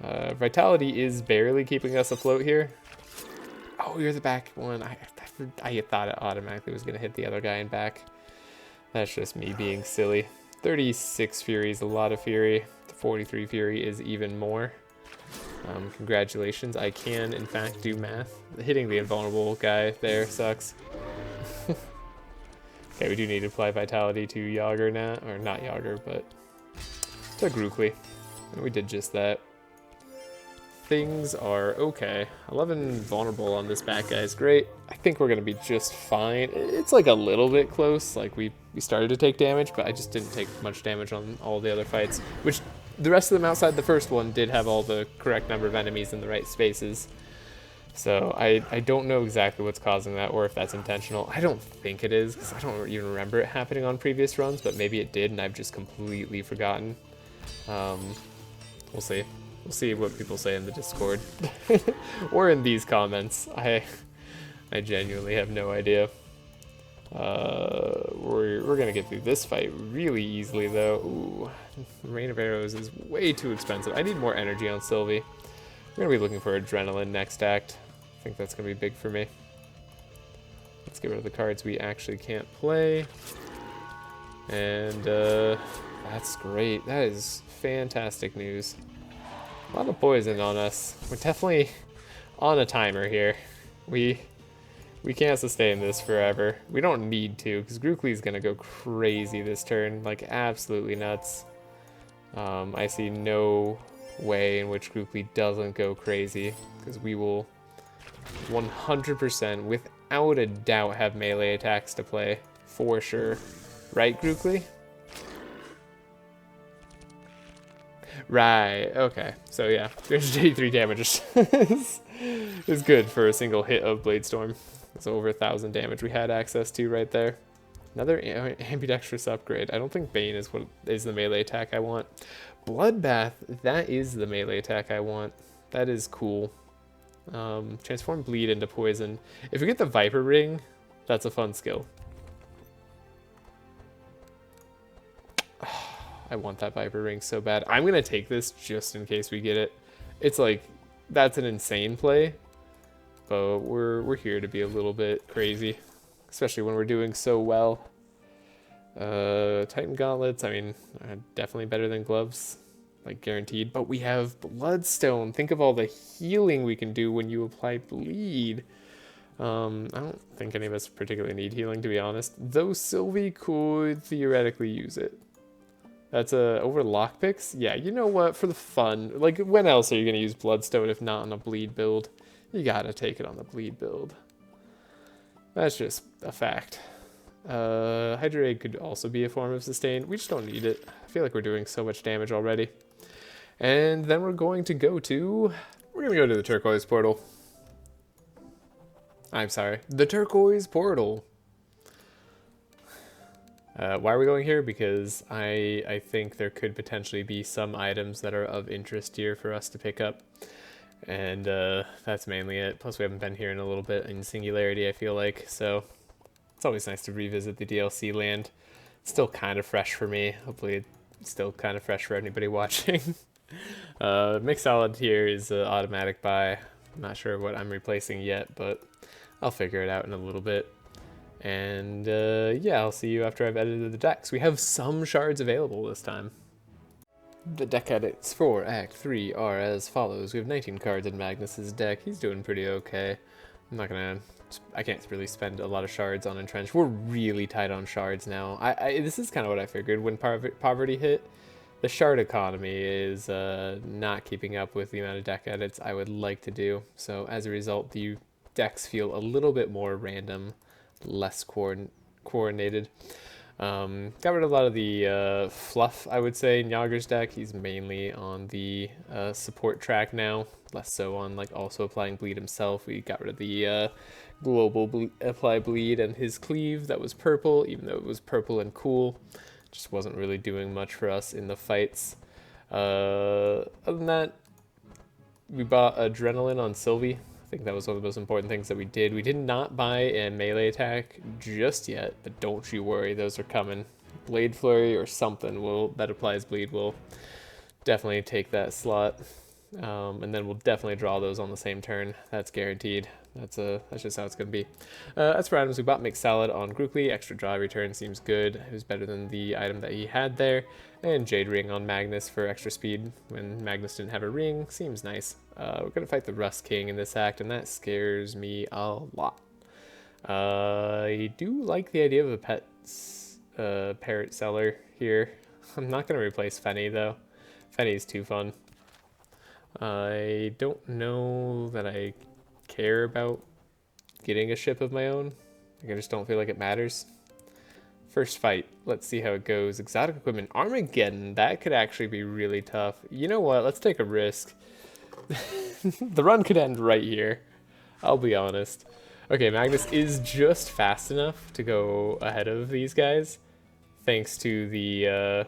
Vitality is barely keeping us afloat here. Oh, you're the back one. I thought it automatically was going to hit the other guy in back. That's just me being silly. 36 Fury is a lot of Fury. 43 Fury is even more. Congratulations. I can, in fact, do math. Hitting the invulnerable guy there sucks. Okay, we do need to apply Vitality to Yager now. Or not Yager, but to Grukli. And we did just that. Things are okay. 11 vulnerable on this back guy is great. I think we're going to be just fine. It's like a little bit close. Like we started to take damage, but I just didn't take much damage on all the other fights. Which the rest of them outside the first one did have all the correct number of enemies in the right spaces. So I don't know exactly what's causing that or if that's intentional. I don't think it is because I don't even remember it happening on previous runs, but maybe it did and I've just completely forgotten. We'll see. We'll see what people say in the Discord or in these comments. I genuinely have no idea. We're gonna get through this fight really easily though. Ooh, Rain of Arrows is way too expensive. I need more energy on Sylvie. We're gonna be looking for Adrenaline next act. I think that's gonna be big for me. Let's get rid of the cards we actually can't play. And that's great. That is fantastic news. A lot of poison on us. We're definitely on a timer here. We can't sustain this forever. We don't need to, because Grukli's gonna go crazy this turn, like absolutely nuts. I see no way in which Grukli doesn't go crazy, because we will 100% without a doubt have melee attacks to play, for sure. Right, Grukli? Right, okay. So yeah, 383 damage is good for a single hit of Blade Storm. That's over 1,000 damage we had access to right there. Another ambidextrous upgrade. I don't think Bane is what is the melee attack I want. Bloodbath, that is the melee attack I want. That is cool. Transform bleed into poison. If we get the Viper Ring, that's a fun skill. I want that Viper Ring so bad. I'm gonna take this just in case we get it. It's like, that's an insane play, but we're here to be a little bit crazy, especially when we're doing so well. Titan Gauntlets, I mean, definitely better than gloves, like guaranteed, but we have Bloodstone. Think of all the healing we can do when you apply bleed. I don't think any of us particularly need healing, to be honest, though Sylvie could theoretically use it. That's over lockpicks? Yeah, you know what? For the fun. Like, when else are you going to use Bloodstone if not on a bleed build? You gotta take it on the bleed build. That's just a fact. Hydra Egg could also be a form of sustain. We just don't need it. I feel like we're doing so much damage already. And then we're going to go to the Turquoise Portal. I'm sorry. The Turquoise Portal. Why are we going here? Because I think there could potentially be some items that are of interest here for us to pick up. And that's mainly it. Plus we haven't been here in a little bit in Singularity, I feel like. So it's always nice to revisit the DLC land. It's still kind of fresh for me. Hopefully it's still kind of fresh for anybody watching. Mixed Salad here is an automatic buy. I'm not sure what I'm replacing yet, but I'll figure it out in a little bit. And yeah, I'll see you after I've edited the decks. We have some shards available this time. The deck edits for Act 3 are as follows. We have 19 cards in Magnus's deck. He's doing pretty okay. I can't really spend a lot of shards on Entrench. We're really tight on shards now. This is kind of what I figured when poverty hit. The shard economy is not keeping up with the amount of deck edits I would like to do. So as a result, the decks feel a little bit more random, less coordinated. Got rid of a lot of the fluff, I would say, in Yager's deck. He's mainly on the support track now, less so on like also applying bleed himself. We got rid of the global apply bleed and his cleave that was purple, even though it was purple and cool. Just wasn't really doing much for us in the fights. Other than that, we bought Adrenaline on Sylvie. I think that was one of the most important things that we did. We did not buy a melee attack just yet, but don't you worry, those are coming. Blade Flurry or something that applies bleed will definitely take that slot. And then we'll definitely draw those on the same turn. That's guaranteed. That's just how it's going to be. As for items, we bought Mixed Salad on Grukli. Extra draw return seems good. It was better than the item that he had there. And Jade Ring on Magnus for extra speed when Magnus didn't have a ring. Seems nice. We're going to fight the Rus King in this act, and that scares me a lot. I do like the idea of a parrot seller here. I'm not going to replace Fenny, though. Fenny's too fun. I don't know that I care about getting a ship of my own. I just don't feel like it matters. First fight, let's see how it goes. Exotic equipment, Armageddon, that could actually be really tough. You know what, let's take a risk. The run could end right here, I'll be honest. Okay, Magnus is just fast enough to go ahead of these guys, thanks to the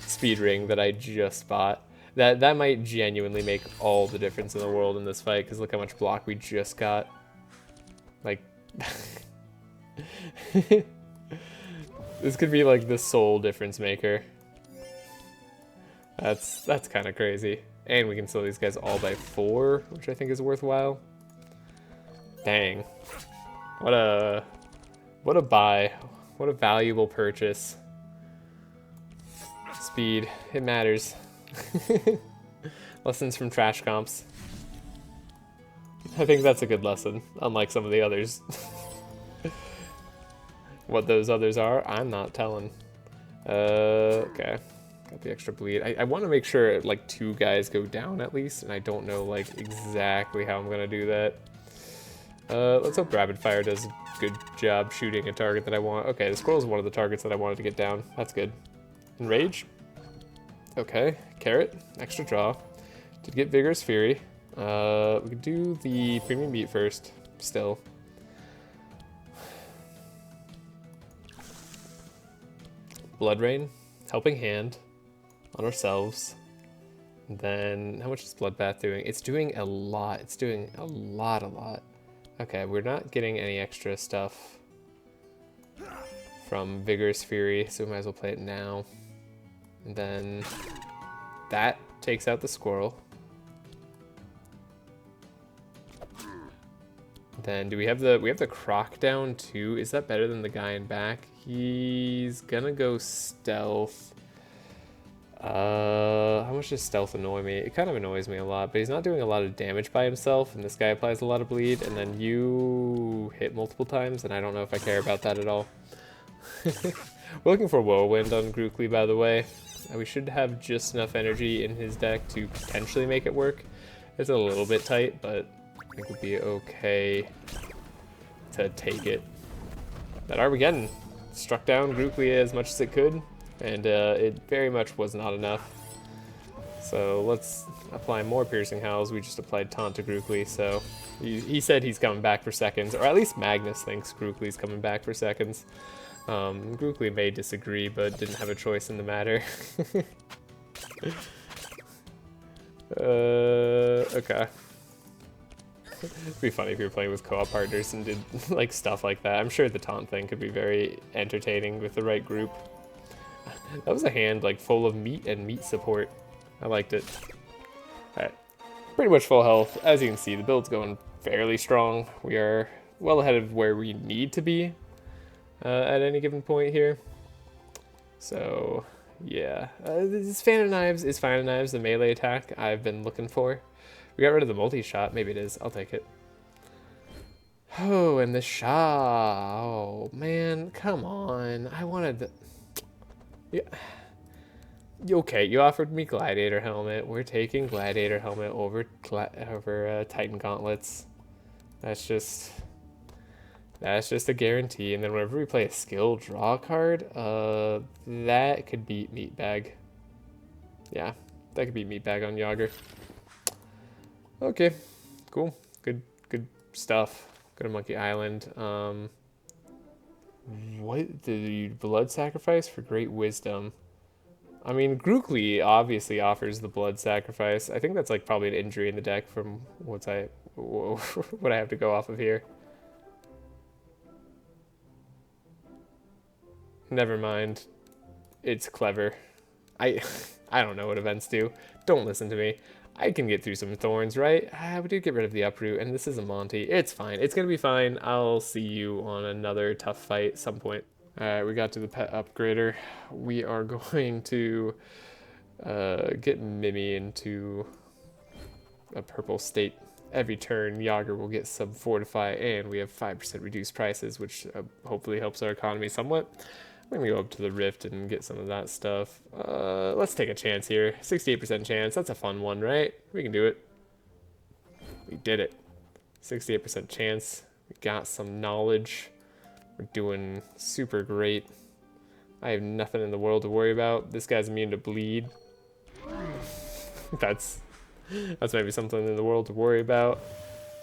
speed ring that I just bought. That might genuinely make all the difference in the world in this fight, because look how much block we just got. Like, this could be like the sole difference maker. That's kind of crazy. And we can slow these guys all by 4, which I think is worthwhile. Dang. What a buy. What a valuable purchase. Speed, it matters. Lessons from Trashe comps. I think that's a good lesson, unlike some of the others. What those others are, I'm not telling. Okay. Got the extra bleed. I want to make sure, like, 2 guys go down at least, and I don't know, like, exactly how I'm going to do that. Let's hope Rapid Fire does a good job shooting a target that I want. Okay, the squirrel is one of the targets that I wanted to get down. That's good. Enrage. Okay. Carrot. Extra draw. Did get Vigorous Fury. We could do the Premium Beat first. Still. Blood Rain. Helping Hand. On ourselves. And then, how much is Bloodbath doing? It's doing a lot. It's doing a lot. Okay, we're not getting any extra stuff from Vigorous Fury, so we might as well play it now. And then that takes out the squirrel. Then do we have the croc down too? Is that better than the guy in back? He's gonna go stealth. How much does stealth annoy me? It kind of annoys me a lot, but he's not doing a lot of damage by himself, and this guy applies a lot of bleed, and then you hit multiple times, and I don't know if I care about that at all. We're looking for Whirlwind on Grukli, by the way. We should have just enough energy in his deck to potentially make it work. It's a little bit tight, but I think we'll be okay to take it. That Armageddon struck down Grukli as much as it could, and it very much was not enough. So let's apply more Piercing Howls. We just applied Taunt to Grukli, so he said he's coming back for seconds, or at least Magnus thinks Grukli's coming back for seconds. Grukli may disagree, but didn't have a choice in the matter. Okay. It'd be funny if you were playing with co-op partners and did like stuff like that. I'm sure the taunt thing could be very entertaining with the right group. That was a hand like full of meat and meat support. I liked it. Alright, pretty much full health. As you can see, the build's going fairly strong. We are well ahead of where we need to be at any given point here. So yeah, this Fan of Knives is Fan of Knives, the melee attack I've been looking for. We got rid of the multi-shot. Maybe it is. I'll take it. Oh, and the shot. Oh, man. Come on. I wanted the... Yeah. Okay, you offered me Gladiator Helmet. We're taking Gladiator Helmet over Titan Gauntlets. That's just a guarantee. And then whenever we play a skill draw card, that could beat Meatbag. Yeah, that could beat Meatbag on Yager. Okay, cool. Good stuff. Go to Monkey Island. What the blood sacrifice for great wisdom? I mean, Grukli obviously offers the blood sacrifice. I think that's like probably an injury in the deck from what I have to go off of here. Never mind. It's clever. I don't know what events do. Don't listen to me. I can get through some thorns, right? We did get rid of the uproot, and this is a Monty. It's fine. It's going to be fine. I'll see you on another tough fight at some point. Alright, we got to the pet upgrader. We are going to get Mimi into a purple state. Every turn, Yager will get sub-fortify, and we have 5% reduced prices, which hopefully helps our economy somewhat. I'm going to go up to the Rift and get some of that stuff. Let's take a chance here. 68% chance. That's a fun one, right? We can do it. We did it. 68% chance. We got some knowledge. We're doing super great. I have nothing in the world to worry about. This guy's immune to bleed. That's maybe something in the world to worry about.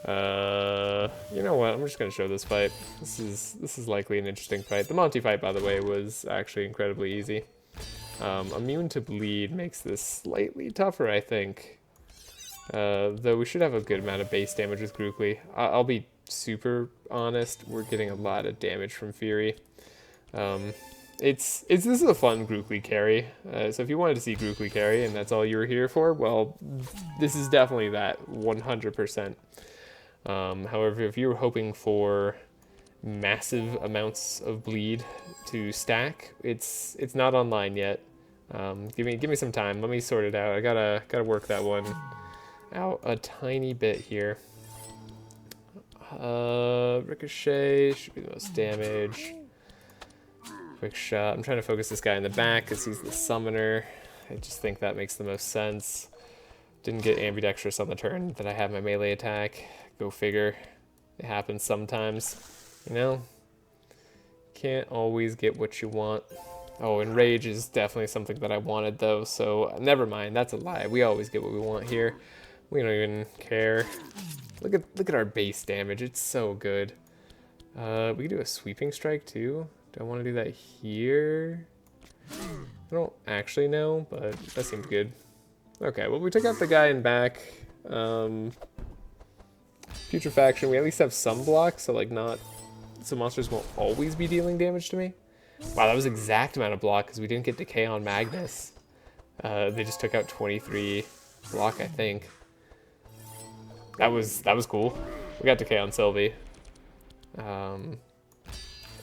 You know what? I'm just gonna show this fight. This is likely an interesting fight. The Monty fight, by the way, was actually incredibly easy. Immune to bleed makes this slightly tougher, I think. Though we should have a good amount of base damage with Grukli. I'll be super honest. We're getting a lot of damage from Fury. This is a fun Grukli carry. So if you wanted to see Grukli carry and that's all you were here for, well, this is definitely that 100%. However, if you were hoping for massive amounts of bleed to stack, it's not online yet. Give me some time. Let me sort it out. I gotta work that one out a tiny bit here. Ricochet should be the most damage. Quick shot. I'm trying to focus this guy in the back because he's the summoner. I just think that makes the most sense. Didn't get ambidextrous on the turn that I had my melee attack. Go figure. It happens sometimes, you know? Can't always get what you want. Oh, and rage is definitely something that I wanted though, so never mind. That's a lie. We always get what we want here. We don't even care. Look at our base damage. It's so good. We can do a sweeping strike too. Do I want to do that here? I don't actually know, but that seems good. Okay, well we took out the guy in back. Putrefaction, we at least have some blocks, so like not, so monsters won't always be dealing damage to me. Wow, that was exact amount of block because we didn't get decay on Magnus. They just took out 23 block, I think. That was cool. We got decay on Sylvie.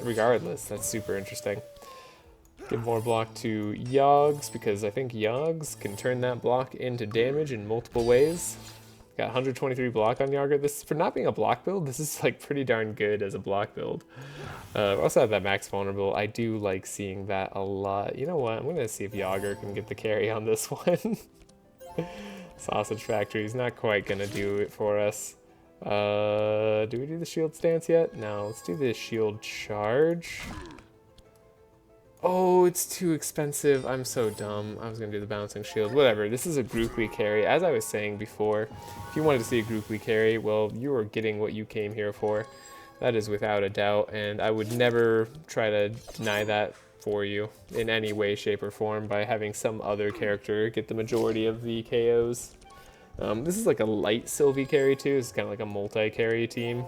Regardless, that's super interesting. Give more block to Yogs because I think Yogs can turn that block into damage in multiple ways. Got 123 block on Yager. This, for not being a block build, this is like pretty darn good as a block build. We also have that max vulnerable. I do like seeing that a lot. You know what? I'm gonna see if Yager can get the carry on this one. Sausage Factory is not quite gonna do it for us. Do we do the shield stance yet? No, let's do the shield charge. Oh, it's too expensive. I'm so dumb. I was gonna do the bouncing shield. Whatever, this is a Grukli carry. As I was saying before, if you wanted to see a Grukli carry, well, you are getting what you came here for. That is without a doubt, and I would never try to deny that for you in any way, shape, or form by having some other character get the majority of the KOs. This is like a light Sylvie carry too. It's kind of like a multi-carry team,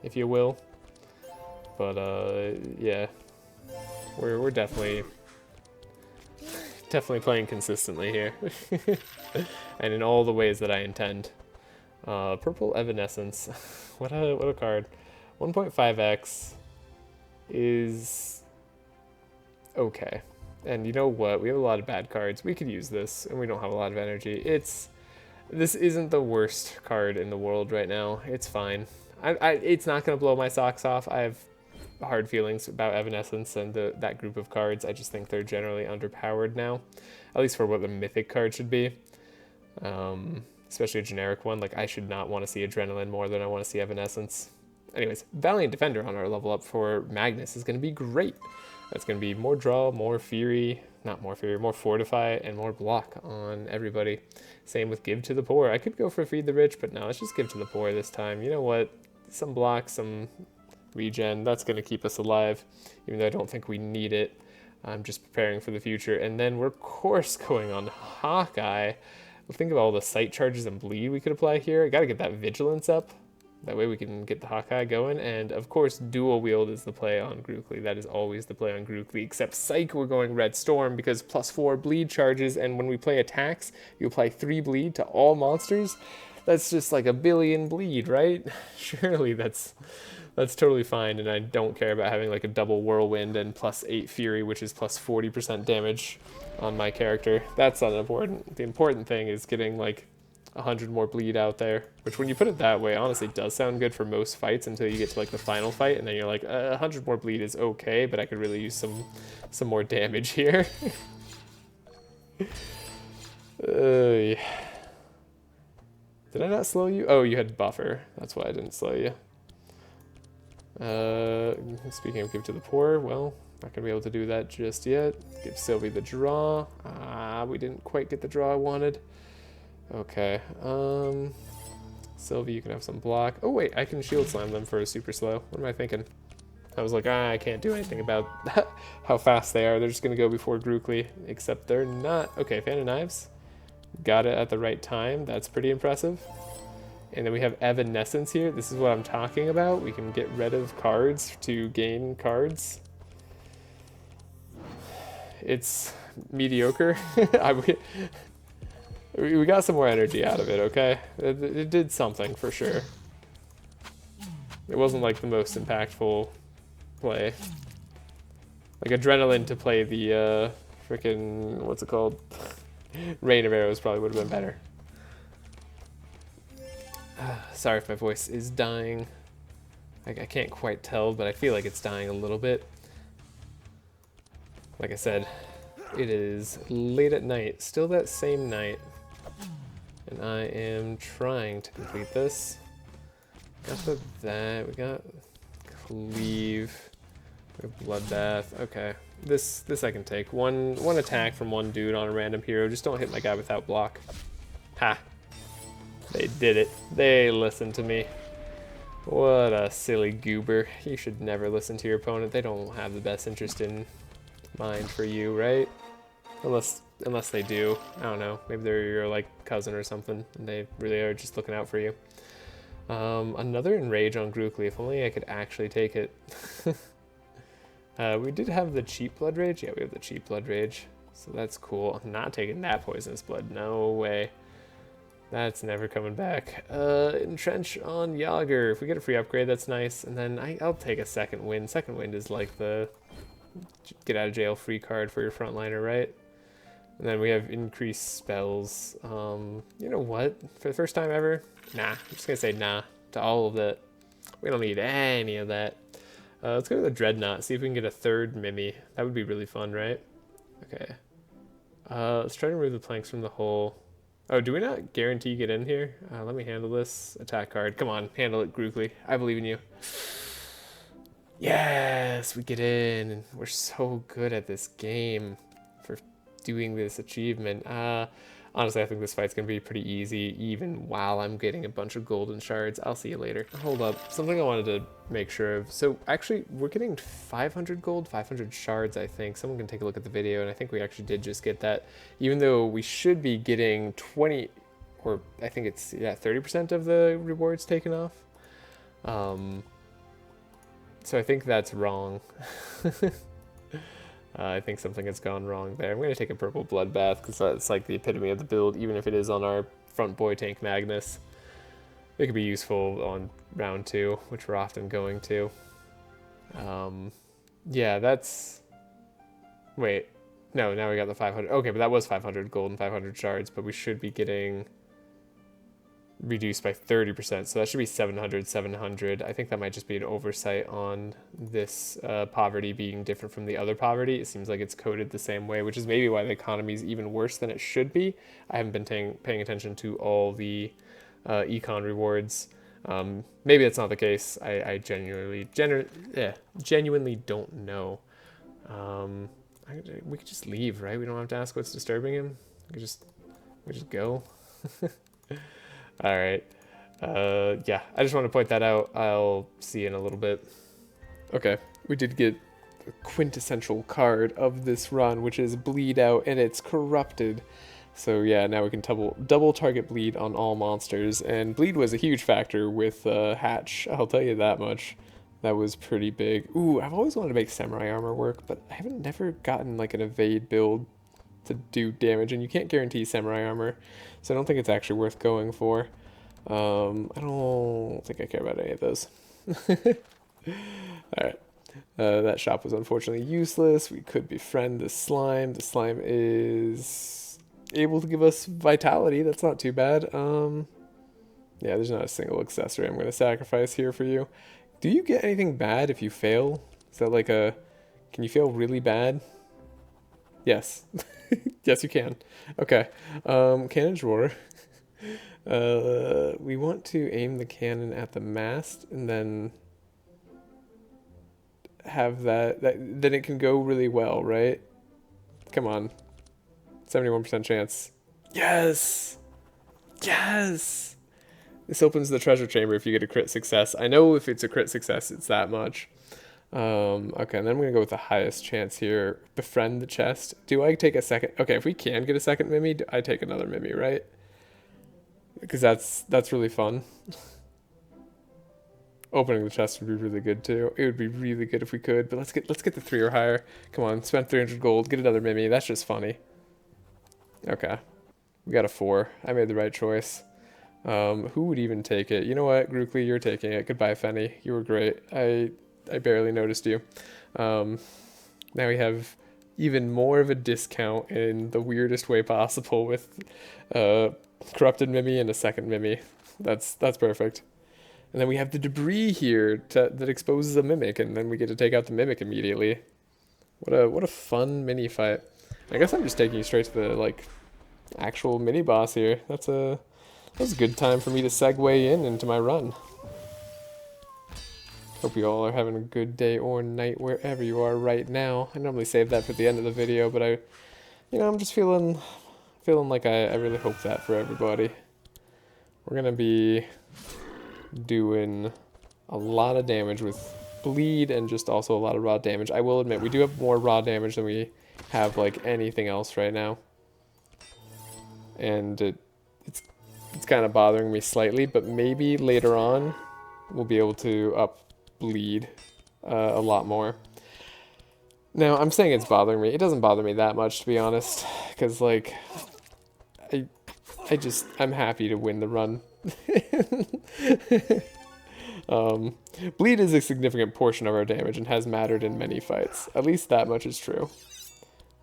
if you will. But yeah, we're definitely playing consistently here, and in all the ways that I intend. Purple Evanescence, what a card. 1.5x is okay. And you know what? We have a lot of bad cards. We could use this, and we don't have a lot of energy. This isn't the worst card in the world right now. It's fine. It's not going to blow my socks off. I have hard feelings about Evanescence and that group of cards. I just think they're generally underpowered now, at least for what the mythic card should be. Especially a generic one. Like, I should not want to see Adrenaline more than I want to see Evanescence. Anyways, Valiant Defender on our level up for Magnus is going to be great. That's going to be more draw, more fury, not more fury, more fortify, and more block on everybody. Same with Give to the Poor. I could go for Feed the Rich, but no, let's just Give to the Poor this time. You know what? Some block, some regen, that's going to keep us alive, even though I don't think we need it. I'm just preparing for the future. And then we're, of course, going on Hawkeye. Think of all the sight charges and bleed we could apply here. I got to get that vigilance up. That way we can get the Hawkeye going. And of course, dual wield is the play on Grukli. That is always the play on Grukli. Except Psych, we're going Red Storm because +4 bleed charges. And when we play attacks, you apply 3 bleed to all monsters. That's just like a billion bleed, right? Surely that's totally fine. And I don't care about having like a double whirlwind and +8 fury, which is +40% damage on my character. That's not important. The important thing is getting like 100 more bleed out there, which when you put it that way, honestly does sound good for most fights until you get to like the final fight, and then you're like, 100 more bleed is okay, but I could really use some more damage here. Did I not slow you? Oh, you had buffer. That's why I didn't slow you. Speaking of Give to the Poor, well, not gonna be able to do that just yet. Give Sylvie the draw. We didn't quite get the draw I wanted. Okay, Sylvie, you can have some block. Oh wait, I can shield slam them for a super slow. What am I thinking? I was like, I can't do anything about how fast they are. They're just gonna go before Grukli, except they're not. Okay, Fan of Knives. Got it at the right time. That's pretty impressive. And then we have Evanescence here. This is what I'm talking about. We can get rid of cards to gain cards. It's mediocre. We got some more energy out of it, okay? It did something for sure. It wasn't like the most impactful play. Like Adrenaline to play the Freaking, what's it called? Rain of Arrows probably would have been better. Sorry if my voice is dying. I can't quite tell, but I feel like it's dying a little bit. Like I said, it is late at night, still that same night, and I am trying to complete this. Got that, we got Cleave, we have Bloodbath, okay. This I can take. One attack from one dude on a random hero, just don't hit my guy without block. Ha! They did it. They listened to me. What a silly goober. You should never listen to your opponent. They don't have the best interest in mind for you, right? Unless they do. I don't know. Maybe they're your like cousin or something, and they really are just looking out for you. Another Enrage on Grukli. If only I could actually take it. We did have the cheap Blood Rage. Yeah, we have the cheap Blood Rage. So that's cool. I'm not taking that Poisonous Blood. No way. That's never coming back. Entrench on Yager. If we get a free upgrade, that's nice. And then I'll take a Second Wind. Second Wind is like the get out of jail free card for your frontliner, right? And then we have increased spells. You know what? For the first time ever, nah. I'm just gonna say nah to all of that. We don't need any of that. Let's go to the Dreadnought, see if we can get a third Mimi. That would be really fun, right? Okay. Let's try to remove the planks from the hole. Oh, do we not guarantee get in here? Let me handle this. Attack card. Come on, handle it, Grukli. I believe in you. Yes, we get in. We're so good at this game for doing this achievement. Honestly, I think this fight's going to be pretty easy, even while I'm getting a bunch of golden shards. I'll see you later. Hold up. Something I wanted to make sure of. So, actually, we're getting 500 gold, 500 shards, I think. Someone can take a look at the video, and I think we actually did just get that. Even though we should be getting 20, or I think it's, yeah, 30% of the rewards taken off. So I think that's wrong. I think something has gone wrong there. I'm going to take a purple Bloodbath because that's like the epitome of the build, even if it is on our front boy tank Magnus. It could be useful on round 2, which we're often going to. Yeah, that's... Wait. No, now we got the 500. Okay, but that was 500 gold and 500 shards, but we should be getting reduced by 30%, so that should be 700. I think that might just be an oversight on this poverty being different from the other poverty. It seems like it's coded the same way, which is maybe why the economy is even worse than it should be. I haven't been paying attention to all the econ rewards. Maybe that's not the case. I genuinely don't know. We could just leave, right? We don't have to ask what's disturbing him. We just go. All right. Yeah, I just want to point that out. I'll see you in a little bit. Okay, we did get the quintessential card of this run, which is Bleed Out, and it's corrupted. So yeah, now we can double target bleed on all monsters, and bleed was a huge factor with Hatch. I'll tell you that much. That was pretty big. Ooh, I've always wanted to make samurai armor work, but I haven't never gotten like an evade build to do damage, and you can't guarantee samurai armor, so I don't think it's actually worth going for. I don't think I care about any of those. Alright, that shop was unfortunately useless. We could befriend the slime. The slime is able to give us vitality. That's not too bad. Yeah, there's not a single accessory I'm going to sacrifice here for you. Do you get anything bad if you fail? Is that like a... Can you fail really bad? Yes. Yes, you can. Okay. Cannon drawer. We want to aim the cannon at the mast and then have then it can go really well, right? Come on. 71% chance. Yes! Yes! This opens the treasure chamber if you get a crit success. I know if it's a crit success, it's that much. Okay, and then I'm going to go with the highest chance here. Befriend the chest. Do I take a second? Okay, if we can get a second Mimi, I take another Mimi, right? Because that's really fun. Opening the chest would be really good too. It would be really good if we could, but let's get the 3 or higher. Come on, spend 300 gold, get another Mimi. That's just funny. Okay. We got a 4. I made the right choice. Who would even take it? You know what, Grukli, you're taking it. Goodbye, Fenny. You were great. I barely noticed you. Now we have even more of a discount in the weirdest way possible with corrupted Mimi and a second Mimi. That's perfect. And then we have the debris here that exposes a mimic, and then we get to take out the mimic immediately. What a fun mini fight. I guess I'm just taking you straight to the like actual mini boss here. That's a good time for me to segue into my run. Hope you all are having a good day or night wherever you are right now. I normally save that for the end of the video, but I'm just feeling like I really hope that for everybody. We're gonna be doing a lot of damage with bleed and just also a lot of raw damage. I will admit we do have more raw damage than we have like anything else right now, and it's kind of bothering me slightly, but maybe later on we'll be able to up bleed a lot more. Now I'm saying it's bothering me. It doesn't bother me that much, to be honest, because like I'm happy to win the run. Bleed is a significant portion of our damage and has mattered in many fights. At least that much is true.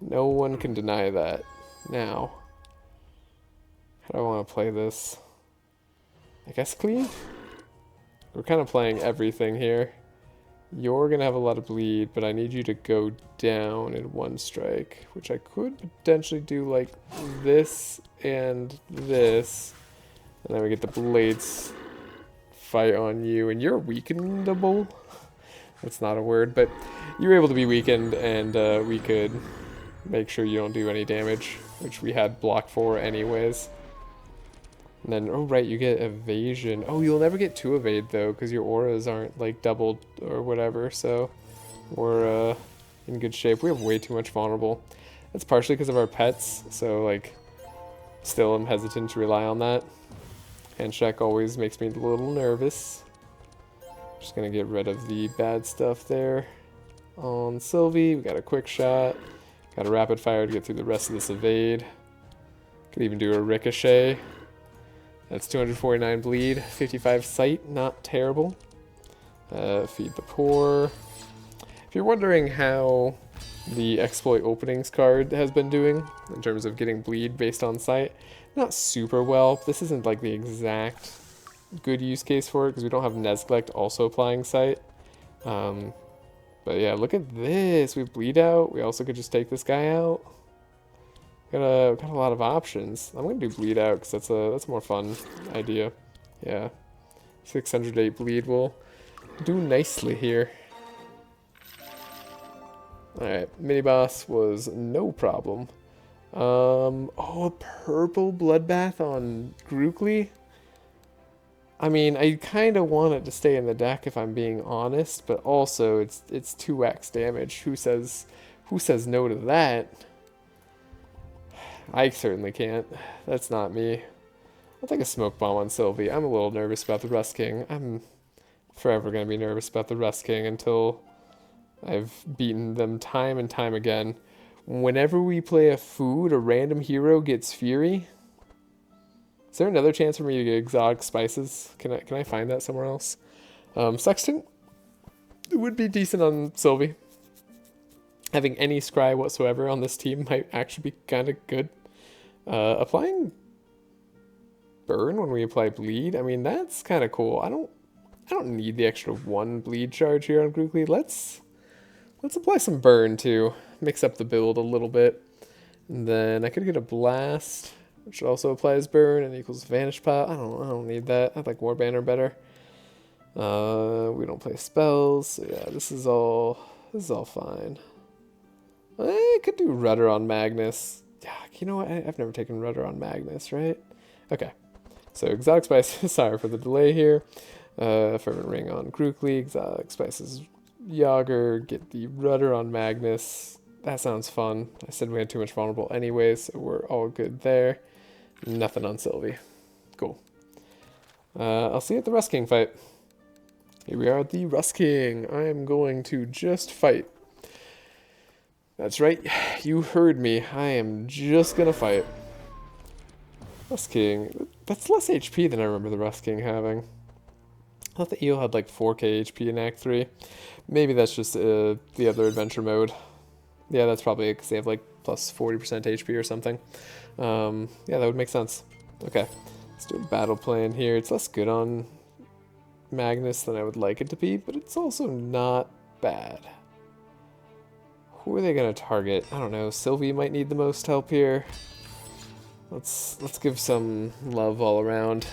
No one can deny that. Now, how do I want to play this? I guess clean? We're kind of playing everything here. You're going to have a lot of bleed, but I need you to go down in one strike, which I could potentially do like this and this. And then we get the blades fight on you, and you're weakenable. That's not a word, but you're able to be weakened, and we could make sure you don't do any damage, which we had block for anyways. And then, oh right, you get evasion. Oh, you'll never get 2 evade though, because your auras aren't like doubled or whatever, so we're in good shape. We have way too much vulnerable. That's partially because of our pets, so like still I'm hesitant to rely on that. Hand check always makes me a little nervous. Just gonna get rid of the bad stuff there. On Sylvie, we got a quick shot. Got a rapid fire to get through the rest of this evade. Could even do a ricochet. That's 249 bleed, 55 sight, not terrible. Feed the poor. If you're wondering how the exploit openings card has been doing in terms of getting bleed based on sight, not super well. This isn't like the exact good use case for it because we don't have Nezglect also applying sight. But yeah, look at this. We have bleed out. We also could just take this guy out. Got a lot of options. I'm gonna do bleed out because that's a more fun idea. Yeah, 608 bleed will do nicely here. All right, mini boss was no problem. Oh, a purple bloodbath on Grukli. I mean, I kind of want it to stay in the deck if I'm being honest, but also it's 2x damage. Who says no to that? I certainly can't. That's not me. I'll take a smoke bomb on Sylvie. I'm a little nervous about the Rus King. I'm forever going to be nervous about the Rus King until I've beaten them time and time again. Whenever we play a food, a random hero gets Fury. Is there another chance for me to get exotic spices? Can I find that somewhere else? Sextant? It would be decent on Sylvie. Having any scry whatsoever on this team might actually be kind of good. Applying burn when we apply bleed, I mean that's kind of cool. I don't need the extra 1 bleed charge here on Grukli. Let's apply some burn too. Mix up the build a little bit. And then I could get a blast, which also applies burn and equals vanish pot. I don't need that. I like war banner better. We don't play spells, so yeah, this is all fine. I could do rudder on Magnus. Yeah, you know what? I've never taken rudder on Magnus, right? Okay. So exotic spices. Sorry for the delay here. Fervent ring on Grukli. Exotic spices. Yager. Get the rudder on Magnus. That sounds fun. I said we had too much vulnerable anyway, so we're all good there. Nothing on Sylvie. Cool. I'll see you at the Rus King fight. Here we are at the Rus King. I am going to just fight. That's right, you heard me. I am just gonna fight. Rus King. That's less HP than I remember the Rus King having. I thought the eel had like 4k HP in Act 3. Maybe that's just the other adventure mode. Yeah, that's probably it, because they have like plus 40% HP or something. Yeah, that would make sense. Okay, let's do a battle plan here. It's less good on Magnus than I would like it to be, but it's also not bad. Who are they gonna target? I don't know. Sylvie might need the most help here. Let's give some love all around.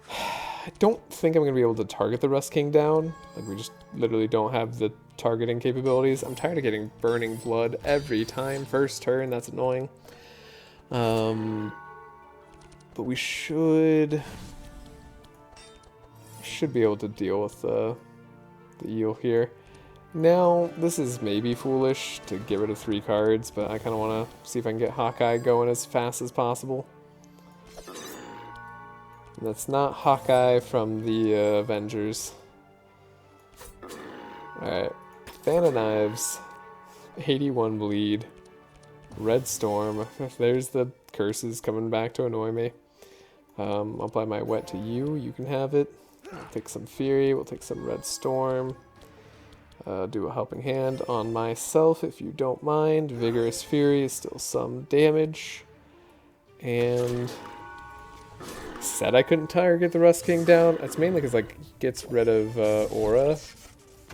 I don't think I'm gonna be able to target the Rus King down. Like, we just literally don't have the targeting capabilities. I'm tired of getting burning blood every time. First turn, that's annoying. But we should be able to deal with the eel here. Now, this is maybe foolish to get rid of 3 cards, but I kind of want to see if I can get Hawkeye going as fast as possible. And that's not Hawkeye from the Avengers. Alright, Fan of Knives, 81 bleed, Red Storm. There's the curses coming back to annoy me. I'll apply my wet to you, you can have it. We'll take some Fury, we'll take some Red Storm. Do a helping hand on myself if you don't mind. Vigorous Fury is still some damage. And said I couldn't target the Rus King down. That's mainly because like he gets rid of aura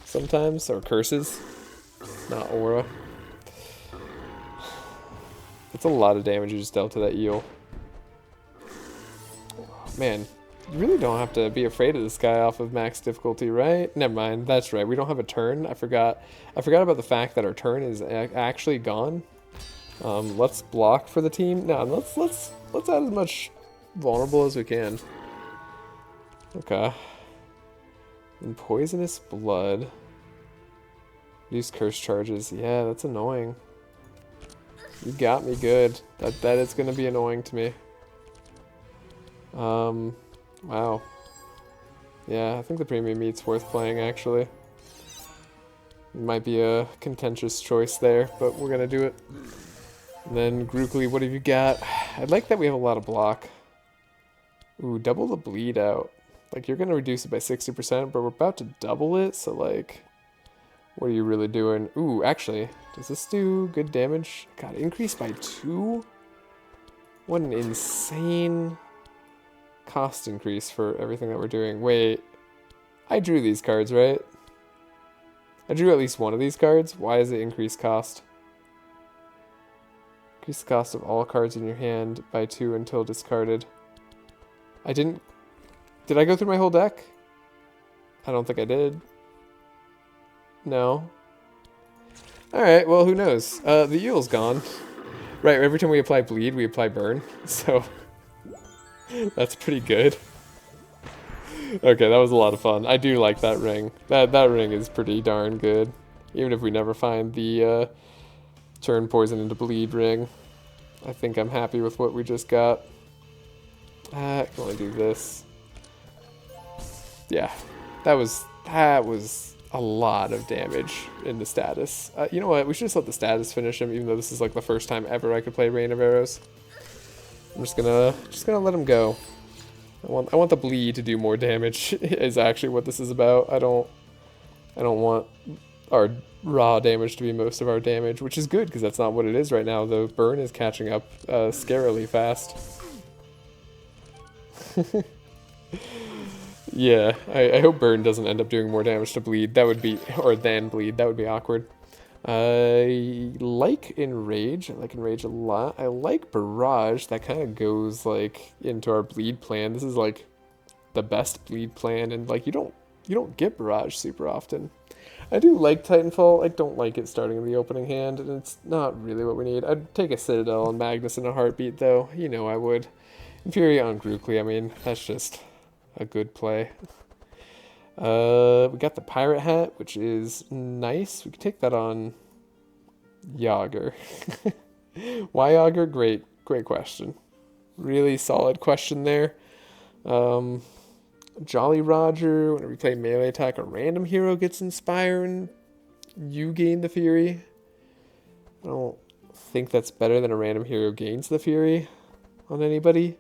sometimes, or curses, not aura. That's a lot of damage you just dealt to that eel. Man, you really don't have to be afraid of this guy off of max difficulty, right? Never mind, that's right. We don't have a turn. I forgot about the fact that our turn is actually gone. Let's block for the team. No, let's add as much vulnerable as we can. Okay. And poisonous blood. Use curse charges. Yeah, that's annoying. You got me good. That is gonna be annoying to me. Wow. Yeah, I think the premium meat's worth playing, actually. Might be a contentious choice there, but we're gonna do it. And then, Grukli, what have you got? I like that we have a lot of block. Ooh, double the bleed out. Like, you're gonna reduce it by 60%, but we're about to double it, so, like, what are you really doing? Ooh, actually, does this do good damage? God, increase by 2? What an insane cost increase for everything that we're doing. Wait, I drew these cards, right? I drew at least one of these cards. Why is it increase cost? Increase the cost of all cards in your hand by 2 until discarded. I didn't... Did I go through my whole deck? I don't think I did. No. Alright, well, who knows? The eel's gone. Right, every time we apply bleed, we apply burn. So... that's pretty good. Okay, that was a lot of fun. I do like that ring. That ring is pretty darn good. Even if we never find the turn poison into bleed ring. I think I'm happy with what we just got. I can only do this. Yeah, that was a lot of damage in the status. You know what? We should just let the status finish him, even though this is like the first time ever I could play Rain of Arrows. I'm just gonna let him go. I want the bleed to do more damage. Is actually what this is about. I don't want our raw damage to be most of our damage, which is good because that's not what it is right now. The burn is catching up scarily fast. Yeah, I hope burn doesn't end up doing more damage to bleed. That would be, or than bleed. That would be awkward. I like Enrage. I like Enrage a lot. I like Barrage. That kind of goes like into our bleed plan. This is like the best bleed plan, and like you don't get Barrage super often. I do like Titanfall. I don't like it starting in the opening hand, and it's not really what we need. I'd take a Citadel and Magnus in a heartbeat, though. You know I would. Infuri on Grukli. I mean, that's just a good play. We got the pirate hat, which is nice. We could take that on Yager. Why Yager? Great question. Really solid question there. Jolly Roger, whenever you play melee attack, a random hero gets Inspire and you gain the Fury. I don't think that's better than a random hero gains the Fury on anybody.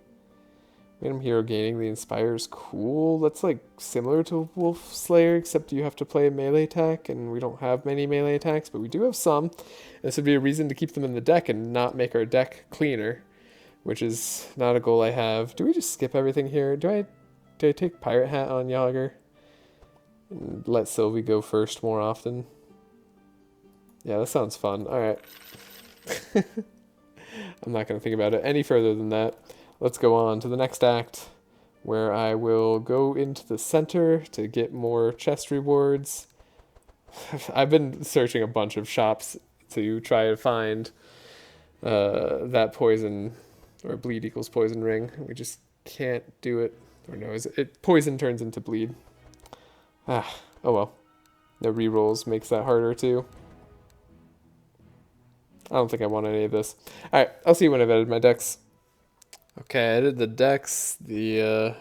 Random hero gaining the Inspire is cool. That's like similar to Wolf Slayer, except you have to play a melee attack, and we don't have many melee attacks, but we do have some. This would be a reason to keep them in the deck and not make our deck cleaner, which is not a goal I have. Do we just skip everything here? Do I take Pirate Hat on Yager? And let Sylvie go first more often? Yeah, that sounds fun. Alright. I'm not going to think about it any further than that. Let's go on to the next act, where I will go into the center to get more chest rewards. I've been searching a bunch of shops to try to find that poison, or bleed equals poison ring. We just can't do it. Or no, poison turns into bleed. Oh well. No rerolls makes that harder too. I don't think I want any of this. Alright, I'll see you when I've edited my decks. Okay, I edited the decks. The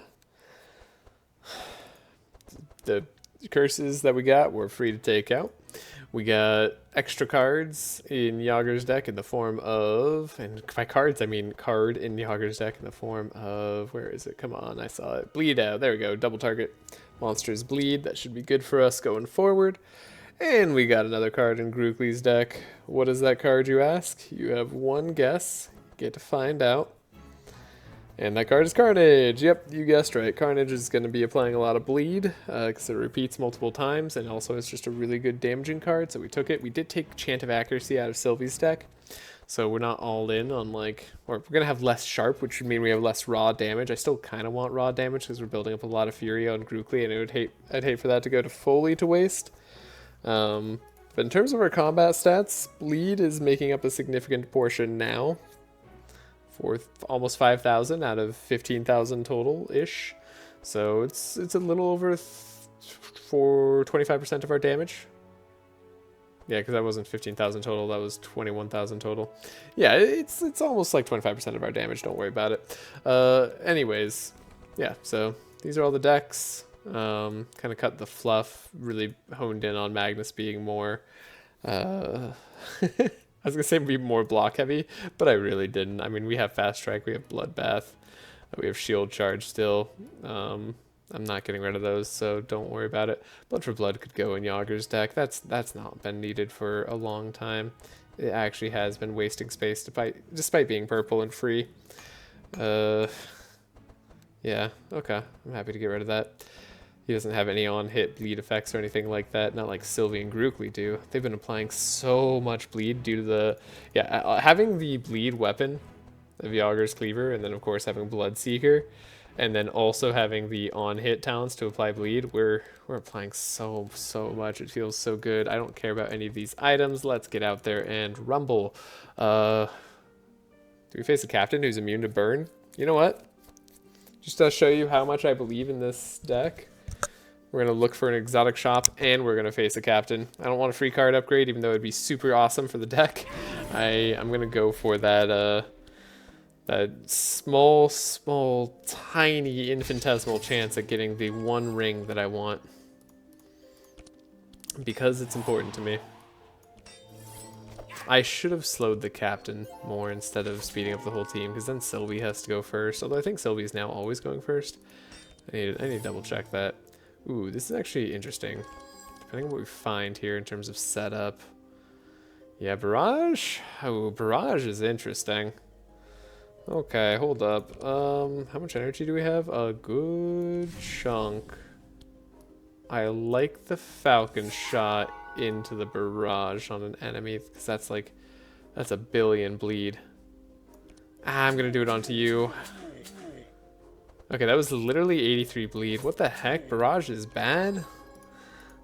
curses that we got were free to take out. We got extra cards in Yager's deck in the form of, and by cards I mean card in Yager's deck in the form of, where is it? Come on, I saw it. Bleed out. There we go. Double target monsters bleed. That should be good for us going forward. And we got another card in Grukli's deck. What is that card, you ask? You have one guess. Get to find out. And that card is Carnage. Yep, you guessed right. Carnage is going to be applying a lot of bleed because it repeats multiple times, and also it's just a really good damaging card, so we took it. We did take Chant of Accuracy out of Sylvie's deck, so we're not all in on like, or we're going to have less Sharp, which would mean we have less raw damage. I still kind of want raw damage because we're building up a lot of Fury on Grukli, and I'd hate for that to go to fully to waste. But in terms of our combat stats, bleed is making up a significant portion now. For almost 5,000 out of 15,000 total-ish. So it's a little over for 25% of our damage. Yeah, because that wasn't 15,000 total, that was 21,000 total. Yeah, it's almost like 25% of our damage, don't worry about it. Anyways, yeah, so these are all the decks. Kind of cut the fluff, really honed in on Magnus being more... I was going to say be more block heavy, but I really didn't. I mean, we have Fast Strike, we have Bloodbath, we have Shield Charge still. I'm not getting rid of those, so don't worry about it. Blood for Blood could go in Yager's deck. That's not been needed for a long time. It actually has been wasting space despite being purple and free. Yeah, okay. I'm happy to get rid of that. He doesn't have any on-hit bleed effects or anything like that, not like Sylvie and Grukli do. They've been applying so much bleed due to the... Yeah, having the bleed weapon of Yager's Cleaver, and then of course having Bloodseeker, and then also having the on-hit talents to apply bleed, we're applying so much. It feels so good. I don't care about any of these items. Let's get out there and rumble. Do we face a captain who's immune to burn? You know what? Just to show you how much I believe in this deck, we're going to look for an exotic shop, and we're going to face a captain. I don't want a free card upgrade, even though it'd be super awesome for the deck. I'm going to go for that that small, tiny, infinitesimal chance at getting the one ring that I want. Because it's important to me. I should have slowed the captain more instead of speeding up the whole team, because then Sylvie has to go first. Although I think Sylvie's now always going first. I need to double check that. Ooh, this is actually interesting. Depending on what we find here in terms of setup. Yeah, Barrage? Oh, Barrage is interesting. Okay, hold up. How much energy do we have? A good chunk. I like the Falcon Shot into the Barrage on an enemy, because that's a billion bleed. I'm gonna do it onto you. Okay, that was literally 83 bleed. What the heck? Barrage is bad?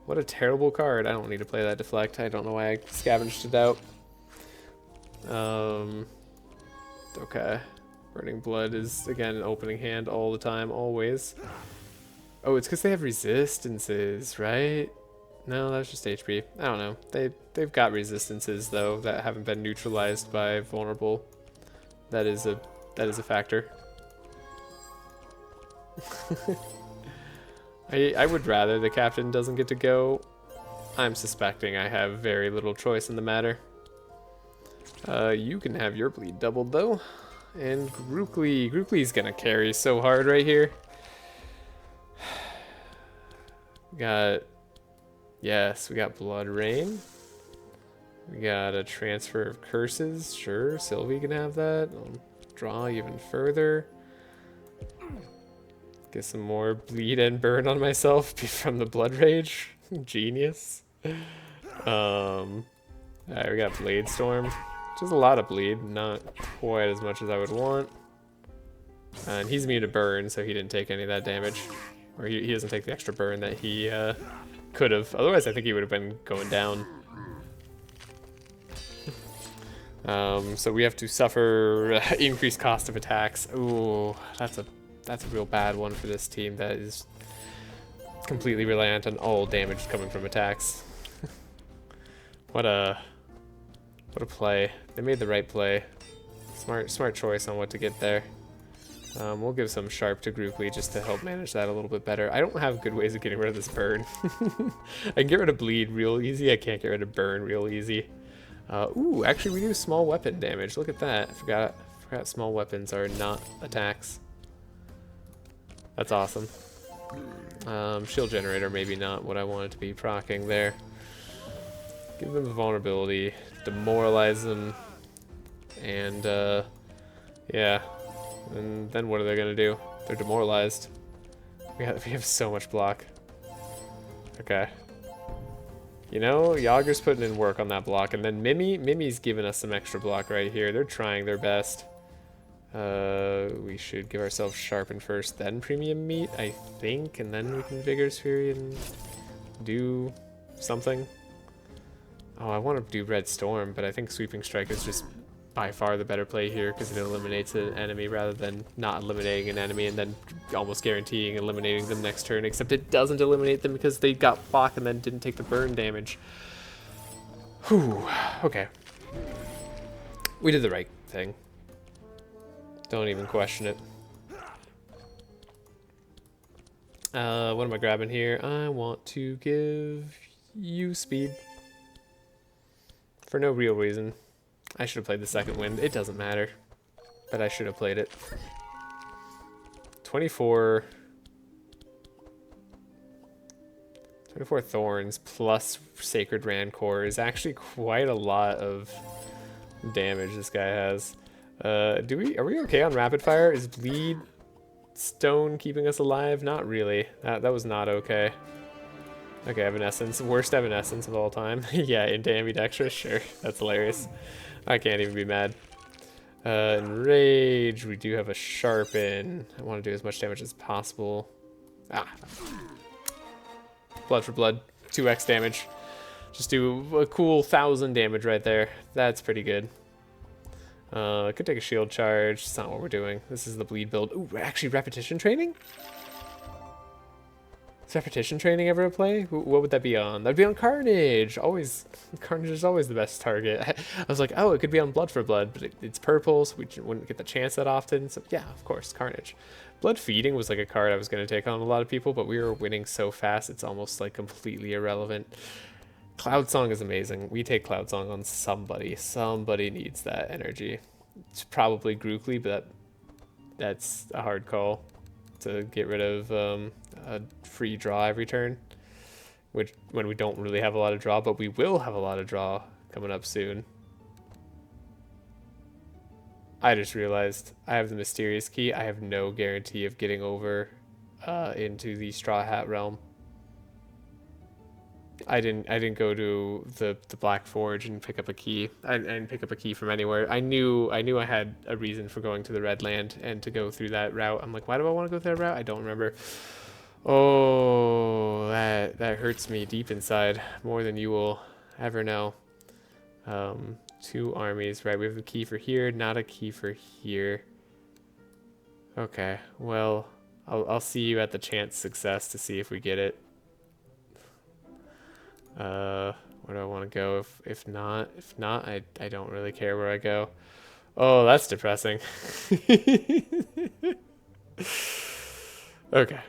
What a terrible card. I don't need to play that Deflect. I don't know why I scavenged it out. Okay. Burning Blood is, again, an opening hand all the time, always. Oh, it's because they have resistances, right? No, that's just HP. I don't know. They've got resistances, though, that haven't been neutralized by Vulnerable. That is a factor. I would rather the captain doesn't get to go. I'm suspecting I have very little choice in the matter. You can have your bleed doubled though, And Grukli. Grukli's gonna carry so hard right here. We got... Yes, we got Blood Rain. We got a transfer of curses. Sure, Sylvie can have that. I'll draw even further. Get some more bleed and burn on myself from the blood rage. Genius. Alright, we got Blade Storm. Which is a lot of bleed, not quite as much as I would want. And he's immune to burn, so he didn't take any of that damage. Or he doesn't take the extra burn that he could have. Otherwise, I think he would have been going down. So we have to suffer increased cost of attacks. Ooh, that's a real bad one for this team that is completely reliant on all damage coming from attacks. What a play. They made the right play. Smart choice on what to get there. We'll give some sharp to Grukli just to help manage that a little bit better. I don't have good ways of getting rid of this burn. I can get rid of bleed real easy. I can't get rid of burn real easy. Ooh, actually we do small weapon damage. Look at that. I forgot small weapons are not attacks. That's awesome. Shield generator, maybe not what I wanted to be proccing there. Give them vulnerability, demoralize them, and yeah. And then what are they gonna do? They're demoralized. We have so much block. Okay. You know, Yager's putting in work on that block, and then Mimi's giving us some extra block right here. They're trying their best. We should give ourselves Sharpen first, then Premium Meat, I think, and then we can Vigorous Fury and do something. Oh, I want to do Red Storm, but I think Sweeping Strike is just by far the better play here because it eliminates an enemy rather than not eliminating an enemy and then almost guaranteeing eliminating them next turn, except it doesn't eliminate them because they got block and then didn't take the burn damage. Whew, okay. We did the right thing. Don't even question it. What am I grabbing here? I want to give you speed. For no real reason. I should have played the second wind. It doesn't matter. But I should have played it. 24 thorns plus Sacred Rancor is actually quite a lot of damage this guy has. Are we okay on rapid fire? Is bleed stone keeping us alive? Not really. That was not okay. Okay, Evanescence. Worst Evanescence of all time. Yeah, into ambidextrous? Sure. That's hilarious. I can't even be mad. Enrage. We do have a Sharpen. I want to do as much damage as possible. Ah. Blood for blood. 2x damage. Just do a cool 1,000 damage right there. That's pretty good. I could take a shield charge. It's not what we're doing. This is the bleed build. Ooh, actually repetition training? Is repetition training ever a play? What would that be on? That'd be on Carnage. Always, Carnage is always the best target. I was like, oh, it could be on Blood for Blood, but it's purple, so we wouldn't get the chance that often. So yeah, of course, Carnage. Blood Feeding was like a card I was going to take on a lot of people, but we were winning so fast, it's almost like completely irrelevant. Cloud Song is amazing. We take Cloud Song on somebody. Somebody needs that energy. It's probably Grukli, but that's a hard call to get rid of a free draw every turn, which when we don't really have a lot of draw, but we will have a lot of draw coming up soon. I just realized I have the Mysterious Key. I have no guarantee of getting over into the Straw Hat realm. I didn't go to the Black Forge and pick up a key. I didn't pick up a key from anywhere. I knew I had a reason for going to the Red Land and to go through that route. I'm like, why do I want to go through that route? I don't remember. Oh, that hurts me deep inside more than you will ever know. 2 armies, right? We have a key for here, not a key for here. Okay, well, I'll see you at the chance success to see if we get it. Where do I want to go? If not, I don't really care where I go. Oh, that's depressing. Okay,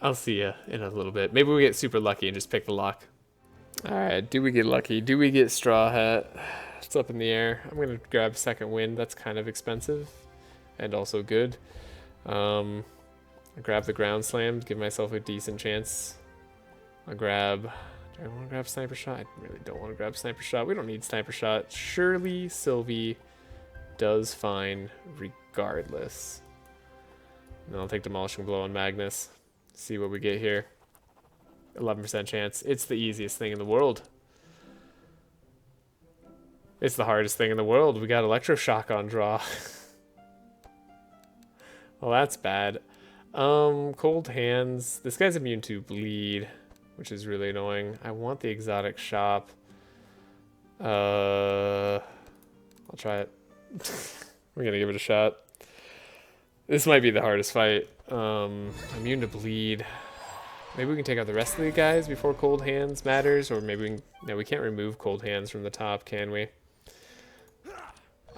I'll see you in a little bit. Maybe we get super lucky and just pick the lock. All right, do we get lucky? Do we get Straw Hat? It's up in the air. I'm gonna grab Second Wind. That's kind of expensive. and also good. I grab the ground slam to give myself a decent chance. I'll grab... Do I want to grab sniper shot? I really don't want to grab sniper shot. We don't need sniper shot. Surely Sylvie does fine regardless. And I'll take demolishing blow on Magnus. See what we get here. 11% chance. It's the easiest thing in the world. It's the hardest thing in the world. We got electroshock on draw. Well, that's bad. Cold hands. This guy's immune to bleed, which is really annoying. I want the exotic shop. I'll try it. We're gonna give it a shot. This might be the hardest fight. Immune to bleed. Maybe we can take out the rest of the guys before cold hands matters, or maybe we can... No, we can't remove cold hands from the top, can we?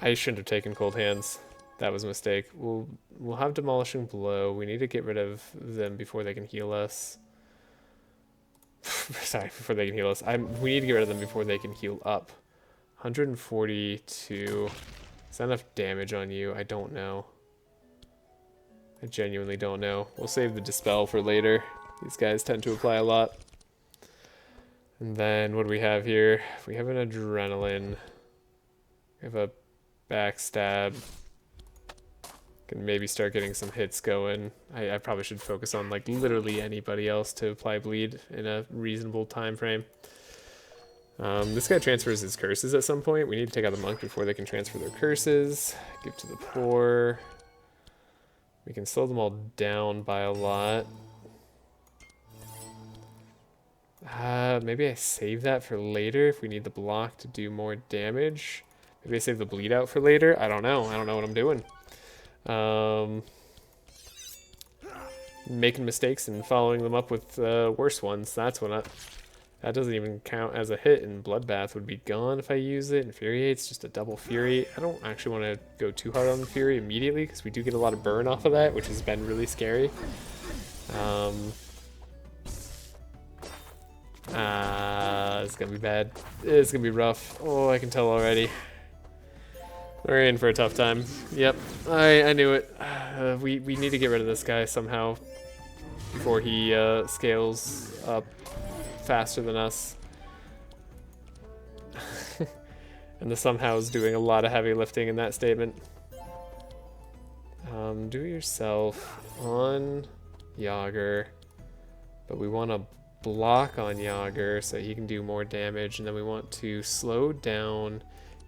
I shouldn't have taken cold hands. That was a mistake. We'll have demolishing blow. We need to get rid of them before they can heal us. Sorry, before they can heal us. We need to get rid of them before they can heal up. 142. Is that enough damage on you? I don't know. I genuinely don't know. We'll save the dispel for later. These guys tend to apply a lot. And then what do we have here? We have an adrenaline. We have a backstab. Can maybe start getting some hits going. I probably should focus on like literally anybody else to apply bleed in a reasonable time frame. This guy transfers his curses at some point. We need to take out the monk before they can transfer their curses. Give to the poor. We can slow them all down by a lot. Maybe I save that for later if we need the block to do more damage. Maybe I save the bleed out for later. I don't know. I don't know what I'm doing. Making mistakes and following them up with worse ones. That's what that doesn't even count as a hit, and Bloodbath would be gone if I use it. Infuriate's just a double Fury. I don't actually want to go too hard on the Fury immediately because we do get a lot of burn off of that, which has been really scary. It's gonna be bad. It's gonna be rough. Oh, I can tell already. We're in for a tough time. Yep, I knew it. We need to get rid of this guy somehow before he scales up faster than us. And the somehow is doing a lot of heavy lifting in that statement. Do it yourself on Yager, but we want to block on Yager so he can do more damage, and then we want to slow down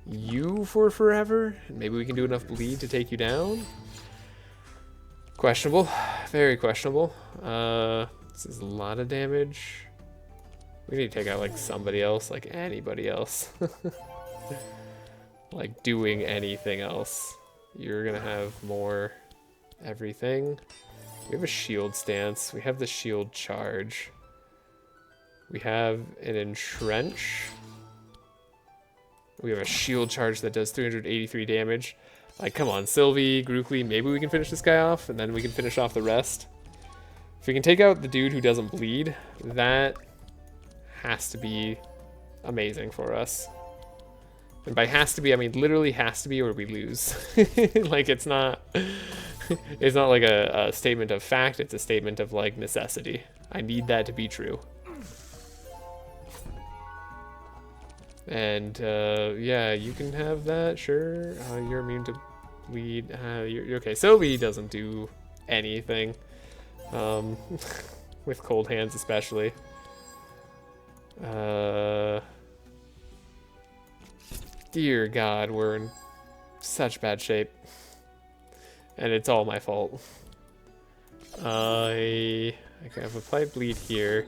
you for forever. Maybe we can do enough bleed to take you down. Questionable, very questionable. This is a lot of damage. We need to take out like somebody else, like anybody else. Like doing anything else. You're gonna have more everything. We have a shield stance. We have the shield charge. We have an entrench. We have a shield charge that does 383 damage. Like, come on, Sylvie, Grukli, maybe we can finish this guy off, and then we can finish off the rest. If we can take out the dude who doesn't bleed, that has to be amazing for us. And by has to be, I mean literally has to be, or we lose. Like, it's not like a statement of fact, it's a statement of like necessity. I need that to be true. And yeah, you can have that, sure. You're immune to bleed. You're okay. Sylvie doesn't do anything. With cold hands especially. Dear God, we're in such bad shape. And it's all my fault. Okay, I've applied bleed here.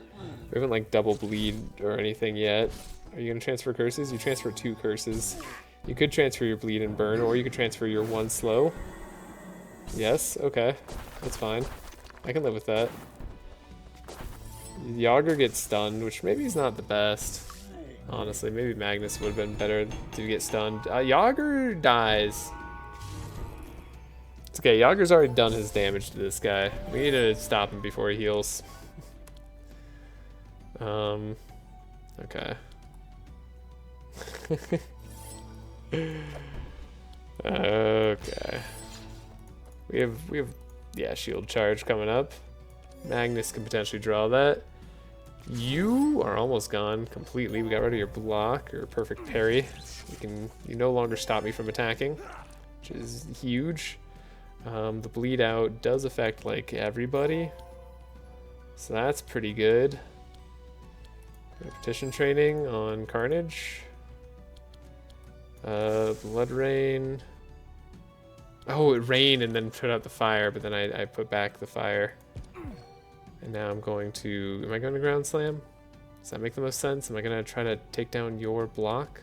We haven't like double bleed or anything yet. Are you gonna transfer curses? You transfer 2 curses. You could transfer your bleed and burn, or you could transfer your 1 slow. Yes, okay. That's fine. I can live with that. Yager gets stunned, which maybe is not the best. Honestly, maybe Magnus would have been better to get stunned. Yager dies. It's okay, Yager's already done his damage to this guy. We need to stop him before he heals. Okay. Okay. We have yeah, shield charge coming up. Magnus can potentially draw that. You are almost gone completely. We got rid of your block or perfect parry. You no longer stop me from attacking, which is huge. The bleed out does affect like everybody, so that's pretty good. Repetition training on Carnage. Blood Rain. Oh, it rained and then put out the fire, but then I put back the fire. And now I'm going to... Am I going to Ground Slam? Does that make the most sense? Am I going to try to take down your block?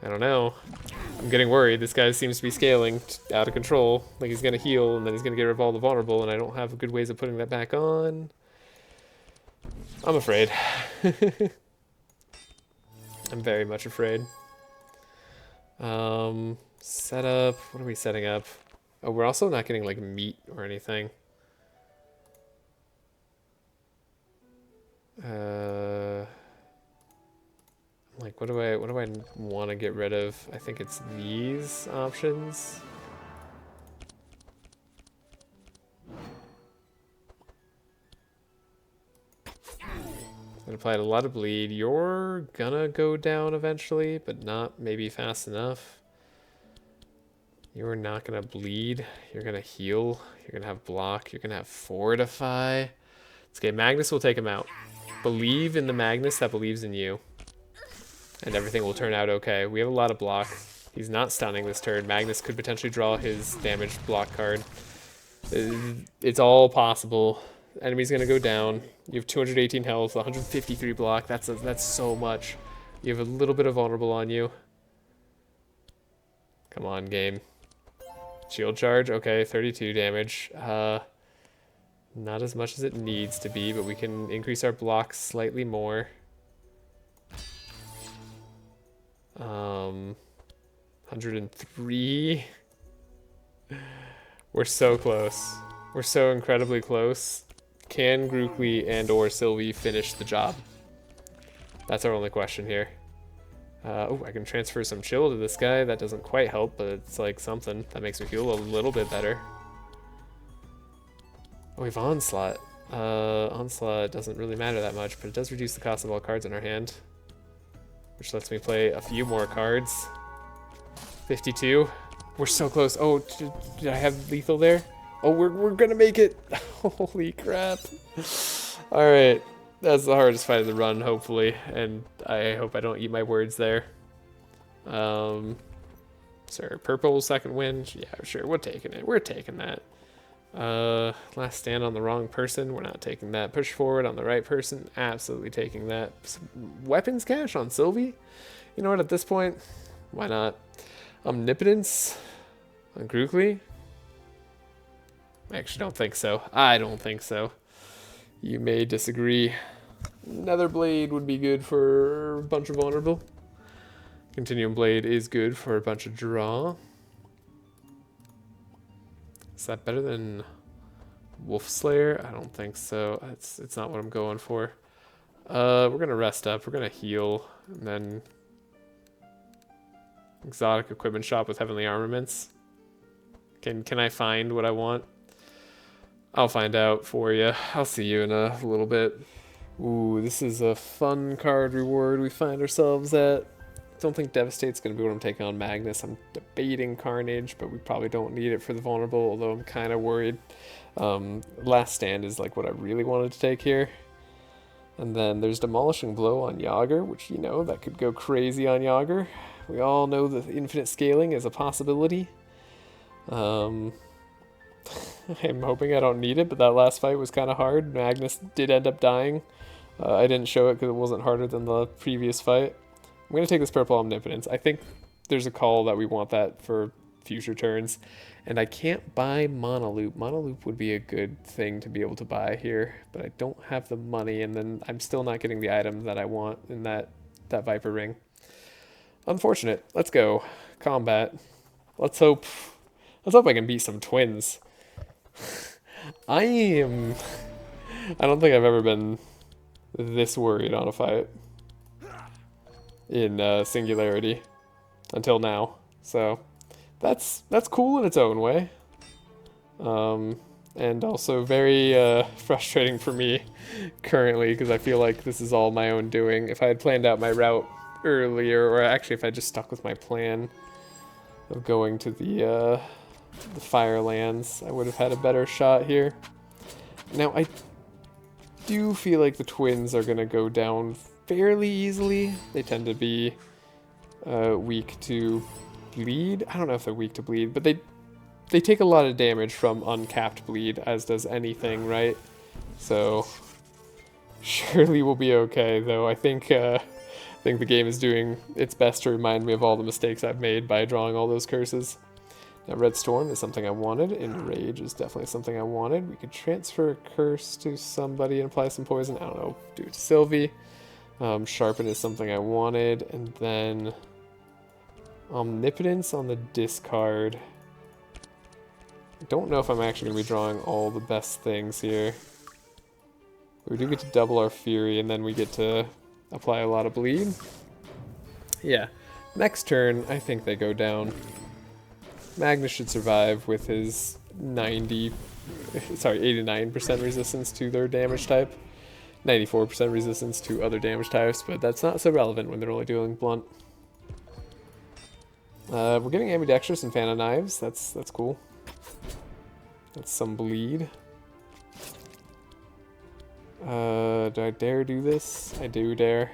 I don't know. I'm getting worried. This guy seems to be scaling out of control. Like he's going to heal, and then he's going to get rid of all the vulnerable, and I don't have good ways of putting that back on. I'm afraid. I'm very much afraid. Setup. What are we setting up? Oh, we're also not getting like meat or anything. Like what do I want to get rid of? I think it's these options. It applied a lot of bleed. You're gonna go down eventually, but not maybe fast enough. You're not gonna bleed. You're gonna heal. You're gonna have block. You're gonna have fortify. It's okay. Magnus will take him out. Believe in the Magnus that believes in you, and everything will turn out okay. We have a lot of block. He's not stunning this turn. Magnus could potentially draw his damaged block card. It's all possible. Enemy's gonna go down. You have 218 health, 153 block. That's so much. You have a little bit of vulnerable on you. Come on, game. Shield charge. Okay, 32 damage. Not as much as it needs to be, but we can increase our block slightly more. 103. We're so close. We're so incredibly close. Can Grukli and or Sylvie finish the job? That's our only question here. Oh, I can transfer some chill to this guy. That doesn't quite help, but it's like something. That makes me feel a little bit better. Oh, we have Onslaught. Onslaught doesn't really matter that much, but it does reduce the cost of all cards in our hand, which lets me play a few more cards. 52. We're so close. Oh, did I have lethal there? Oh, we're gonna make it. Holy crap. All right. That's the hardest fight of the run, hopefully, and I hope I don't eat my words there. Sir, purple second win. Yeah, sure, we're taking it. We're taking that. Last stand on the wrong person. We're not taking that. Push forward on the right person. Absolutely taking that. Some weapons cache on Sylvie. You know what? At this point, why not? Omnipotence on Grukli. I actually don't think so. I don't think so. You may disagree. Nether Blade would be good for a bunch of vulnerable. Continuum Blade is good for a bunch of draw. Is that better than Wolf Slayer? I don't think so. It's not what I'm going for. We're gonna rest up. We're gonna heal, and then exotic equipment shop with heavenly armaments. Can I find what I want? I'll find out for you. I'll see you in a little bit. Ooh, this is a fun card reward we find ourselves at. Don't think Devastate's going to be what I'm taking on Magnus. I'm debating Carnage, but we probably don't need it for the vulnerable, although I'm kind of worried. Last Stand is like what I really wanted to take here. And then there's Demolishing Blow on Yager, which, you know, that could go crazy on Yager. We all know that infinite scaling is a possibility. I'm hoping I don't need it, but that last fight was kind of hard. Magnus did end up dying. I didn't show it because it wasn't harder than the previous fight. I'm going to take this purple Omnipotence. I think there's a call that we want that for future turns. And I can't buy Monoloop. Monoloop would be a good thing to be able to buy here, but I don't have the money, and then I'm still not getting the item that I want in that Viper Ring. Unfortunate. Let's go. Combat. Let's hope I can beat some twins. I don't think I've ever been this worried on a fight in Singularity until now. So that's cool in its own way. And also very frustrating for me currently because I feel like this is all my own doing. If I had planned out my route earlier, or actually if I just stuck with my plan of going to the Firelands, I would have had a better shot here. Now, I do feel like the twins are going to go down fairly easily. They tend to be weak to bleed. I don't know if they're weak to bleed, but they take a lot of damage from uncapped bleed, as does anything, right? So surely we'll be okay, though. I think the game is doing its best to remind me of all the mistakes I've made by drawing all those curses. Now, Red Storm is something I wanted. Enrage is definitely something I wanted. We could transfer a curse to somebody and apply some poison. I don't know, do it to Sylvie. Sharpen is something I wanted. And then Omnipotence on the discard. I don't know if I'm actually going to be drawing all the best things here. We do get to double our Fury, and then we get to apply a lot of bleed. Yeah. Next turn, I think they go down. Magnus should survive with his 89% resistance to their damage type. 94% resistance to other damage types, but that's not so relevant when they're only dealing blunt. We're getting ambidextrous and fan of knives. That's cool. That's some bleed. Do I dare do this? I do dare.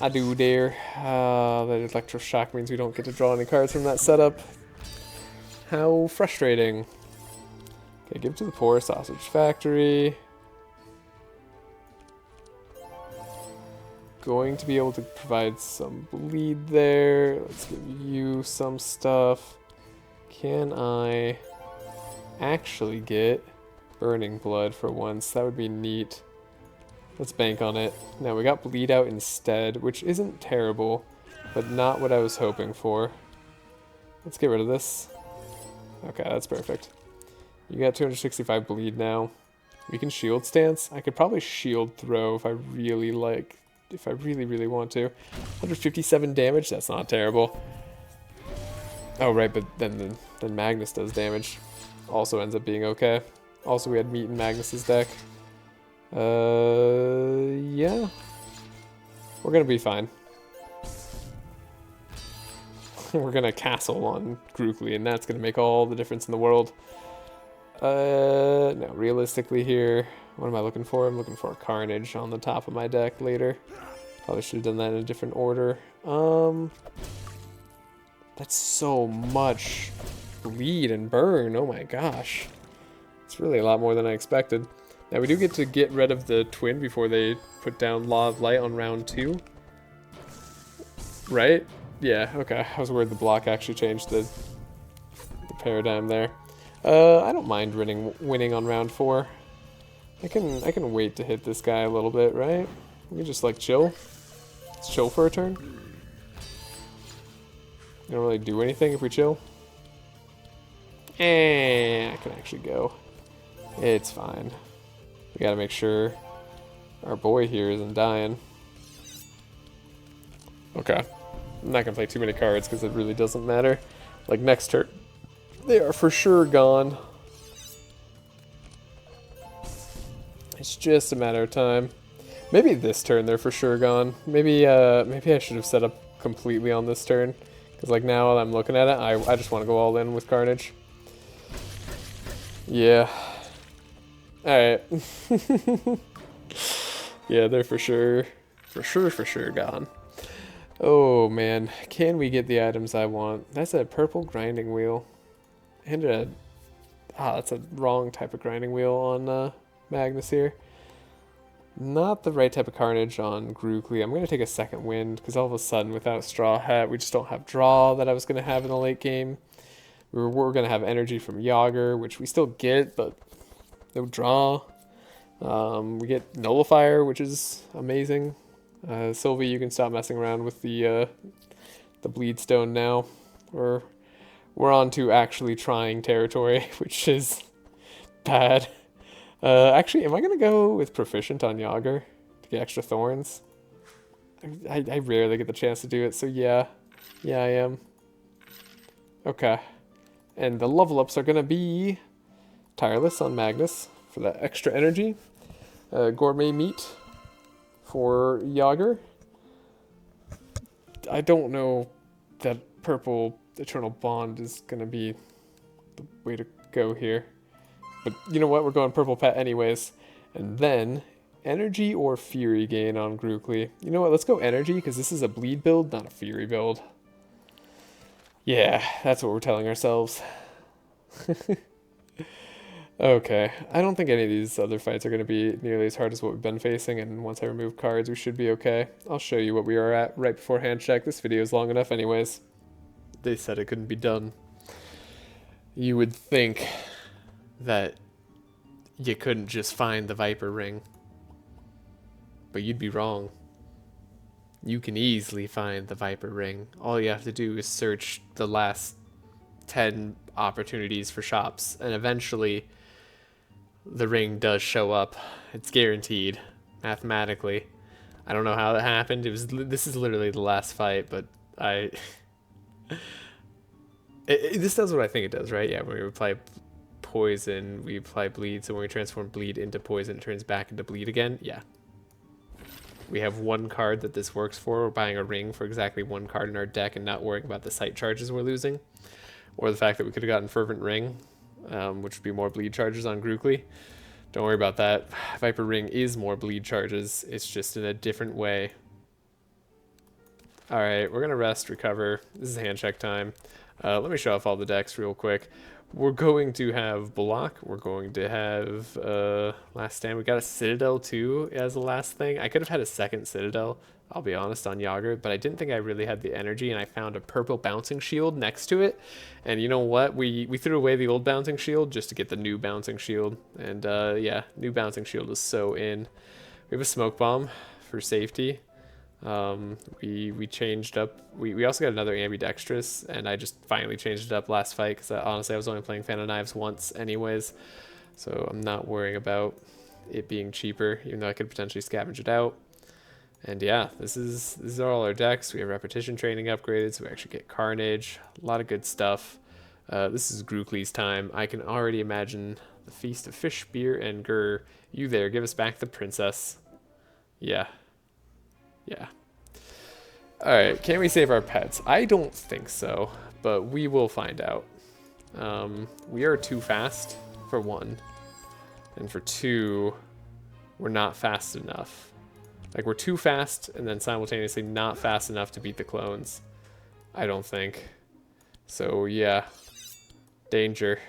I do dare. That electroshock means we don't get to draw any cards from that setup. How frustrating. Okay, give it to the poor sausage factory. Going to be able to provide some bleed there. Let's give you some stuff. Can I actually get burning blood for once? That would be neat. Let's bank on it. Now we got bleed out instead, which isn't terrible, but not what I was hoping for. Let's get rid of this. Okay, that's perfect. You got 265 bleed now. We can shield stance. I could probably shield throw if I really really want to. 157 damage, that's not terrible. Oh right, but then Magnus does damage. Also ends up being okay. Also we had meat in Magnus's deck. Yeah. We're gonna be fine. We're gonna castle on Grukli, and that's gonna make all the difference in the world. No, realistically here, what am I looking for? I'm looking for a Carnage on the top of my deck later. Probably should have done that in a different order. That's so much bleed and burn. Oh my gosh. It's really a lot more than I expected. Now we do get to get rid of the twin before they put down Law of Light on round 2. Right? Yeah, okay. I was worried the block actually changed the paradigm there. I don't mind winning on round 4. I can wait to hit this guy a little bit, right? We can just like chill. Let's chill for a turn. We don't really do anything if we chill. I can actually go. It's fine. We gotta make sure our boy here isn't dying. Okay. I'm not gonna play too many cards because it really doesn't matter. Like next turn, they are for sure gone. It's just a matter of time. Maybe this turn they're for sure gone. Maybe I should have set up completely on this turn. Because like now while I'm looking at it, I just want to go all in with Carnage. Yeah. Alright. Yeah, they're for sure gone. Oh man, can we get the items I want? That's a purple grinding wheel. And that's a wrong type of grinding wheel on Magnus here. Not the right type of Carnage on Grukli. I'm going to take a second wind because all of a sudden without Straw Hat we just don't have draw that I was going to have in the late game. We're going to have energy from Yager, which we still get, but no draw. We get Nullifier, which is amazing. Sylvie, you can stop messing around with the Bleedstone now. We're on to actually trying territory, which is bad. Actually, am I going to go with Proficient on Yager to get extra thorns? I rarely get the chance to do it, so yeah. Yeah, I am. Okay. And the level ups are going to be Tireless on Magnus for that extra energy. Gourmet Meat for Yager. I don't know that purple Eternal Bond is going to be the way to go here. But you know what? We're going Purple Pet anyways. And then Energy or Fury gain on Grukli. You know what? Let's go Energy because this is a bleed build, not a Fury build. Yeah, that's what we're telling ourselves. Okay, I don't think any of these other fights are going to be nearly as hard as what we've been facing, and once I remove cards, we should be okay. I'll show you what we are at right before hand check. This video is long enough anyways. They said it couldn't be done. You would think that you couldn't just find the Viper ring, but you'd be wrong. You can easily find the Viper ring. All you have to do is search the last 10 opportunities for shops, and eventually the ring does show up. It's guaranteed, mathematically. I don't know how that happened. This is literally the last fight, but this does what I think it does, right? Yeah, when we apply poison, we apply bleed, so when we transform bleed into poison, it turns back into bleed again. Yeah. We have one card that this works for. We're buying a ring for exactly one card in our deck and not worrying about the site charges we're losing. Or the fact that we could have gotten Fervent Ring, which would be more bleed charges on Grukli. Don't worry about that. Viper Ring is more bleed charges. It's just in a different way. Alright, we're going to rest, recover. This is hand check time. Let me show off all the decks real quick. We're going to have Block. We're going to have Last Stand. We got a Citadel too as the last thing. I could have had a second Citadel, I'll be honest, on Yager, but I didn't think I really had the energy, and I found a purple bouncing shield next to it. And you know what? We threw away the old bouncing shield just to get the new bouncing shield. And yeah, new bouncing shield is so in. We have a smoke bomb for safety. We changed up. We also got another ambidextrous, and I just finally changed it up last fight because honestly I was only playing Fan of Knives once anyways, so I'm not worrying about it being cheaper, even though I could potentially scavenge it out. And yeah, this is all our decks. We have repetition training upgraded, so we actually get Carnage. A lot of good stuff. This is Grukli's time. I can already imagine the Feast of Fish, Beer, and Gur. You there, give us back the princess. Yeah. Yeah. Alright, can we save our pets? I don't think so, but we will find out. We are too fast, for one. And for two, we're not fast enough. Like, we're too fast, and then simultaneously not fast enough to beat the clones. I don't think. So, yeah. Danger.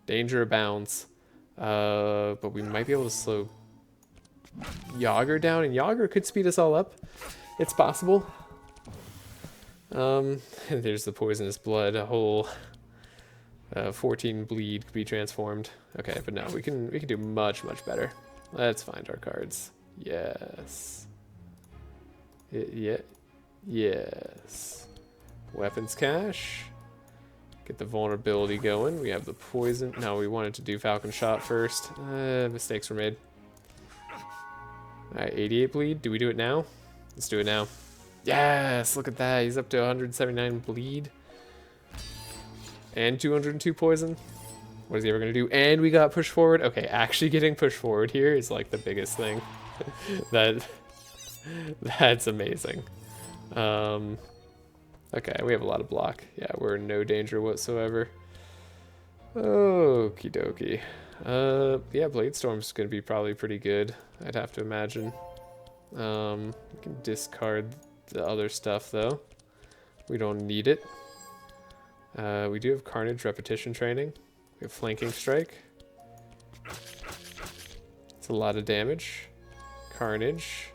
Danger abounds. But we might be able to slow Yager down, and Yager could speed us all up. It's possible. And there's the poisonous blood. A whole 14 bleed could be transformed. Okay, but no, we can do much better. Let's find our cards. Yes. Yeah. Yes. Weapons cache. Get the vulnerability going. We have the poison. No, we wanted to do Falcon Shot first. Mistakes were made. Alright, 88 bleed. Do we do it now? Let's do it now. Yes! Look at that. He's up to 179 bleed. And 202 poison. What is he ever going to do? And we got push forward. Okay, actually getting push forward here is like the biggest thing. That's amazing. Okay, we have a lot of block. Yeah, we're in no danger whatsoever. Okie dokie. Yeah, Blade Storm's gonna be probably pretty good, I'd have to imagine. We can discard the other stuff though. We don't need it. We do have Carnage repetition training. We have Flanking Strike. It's a lot of damage. Carnage.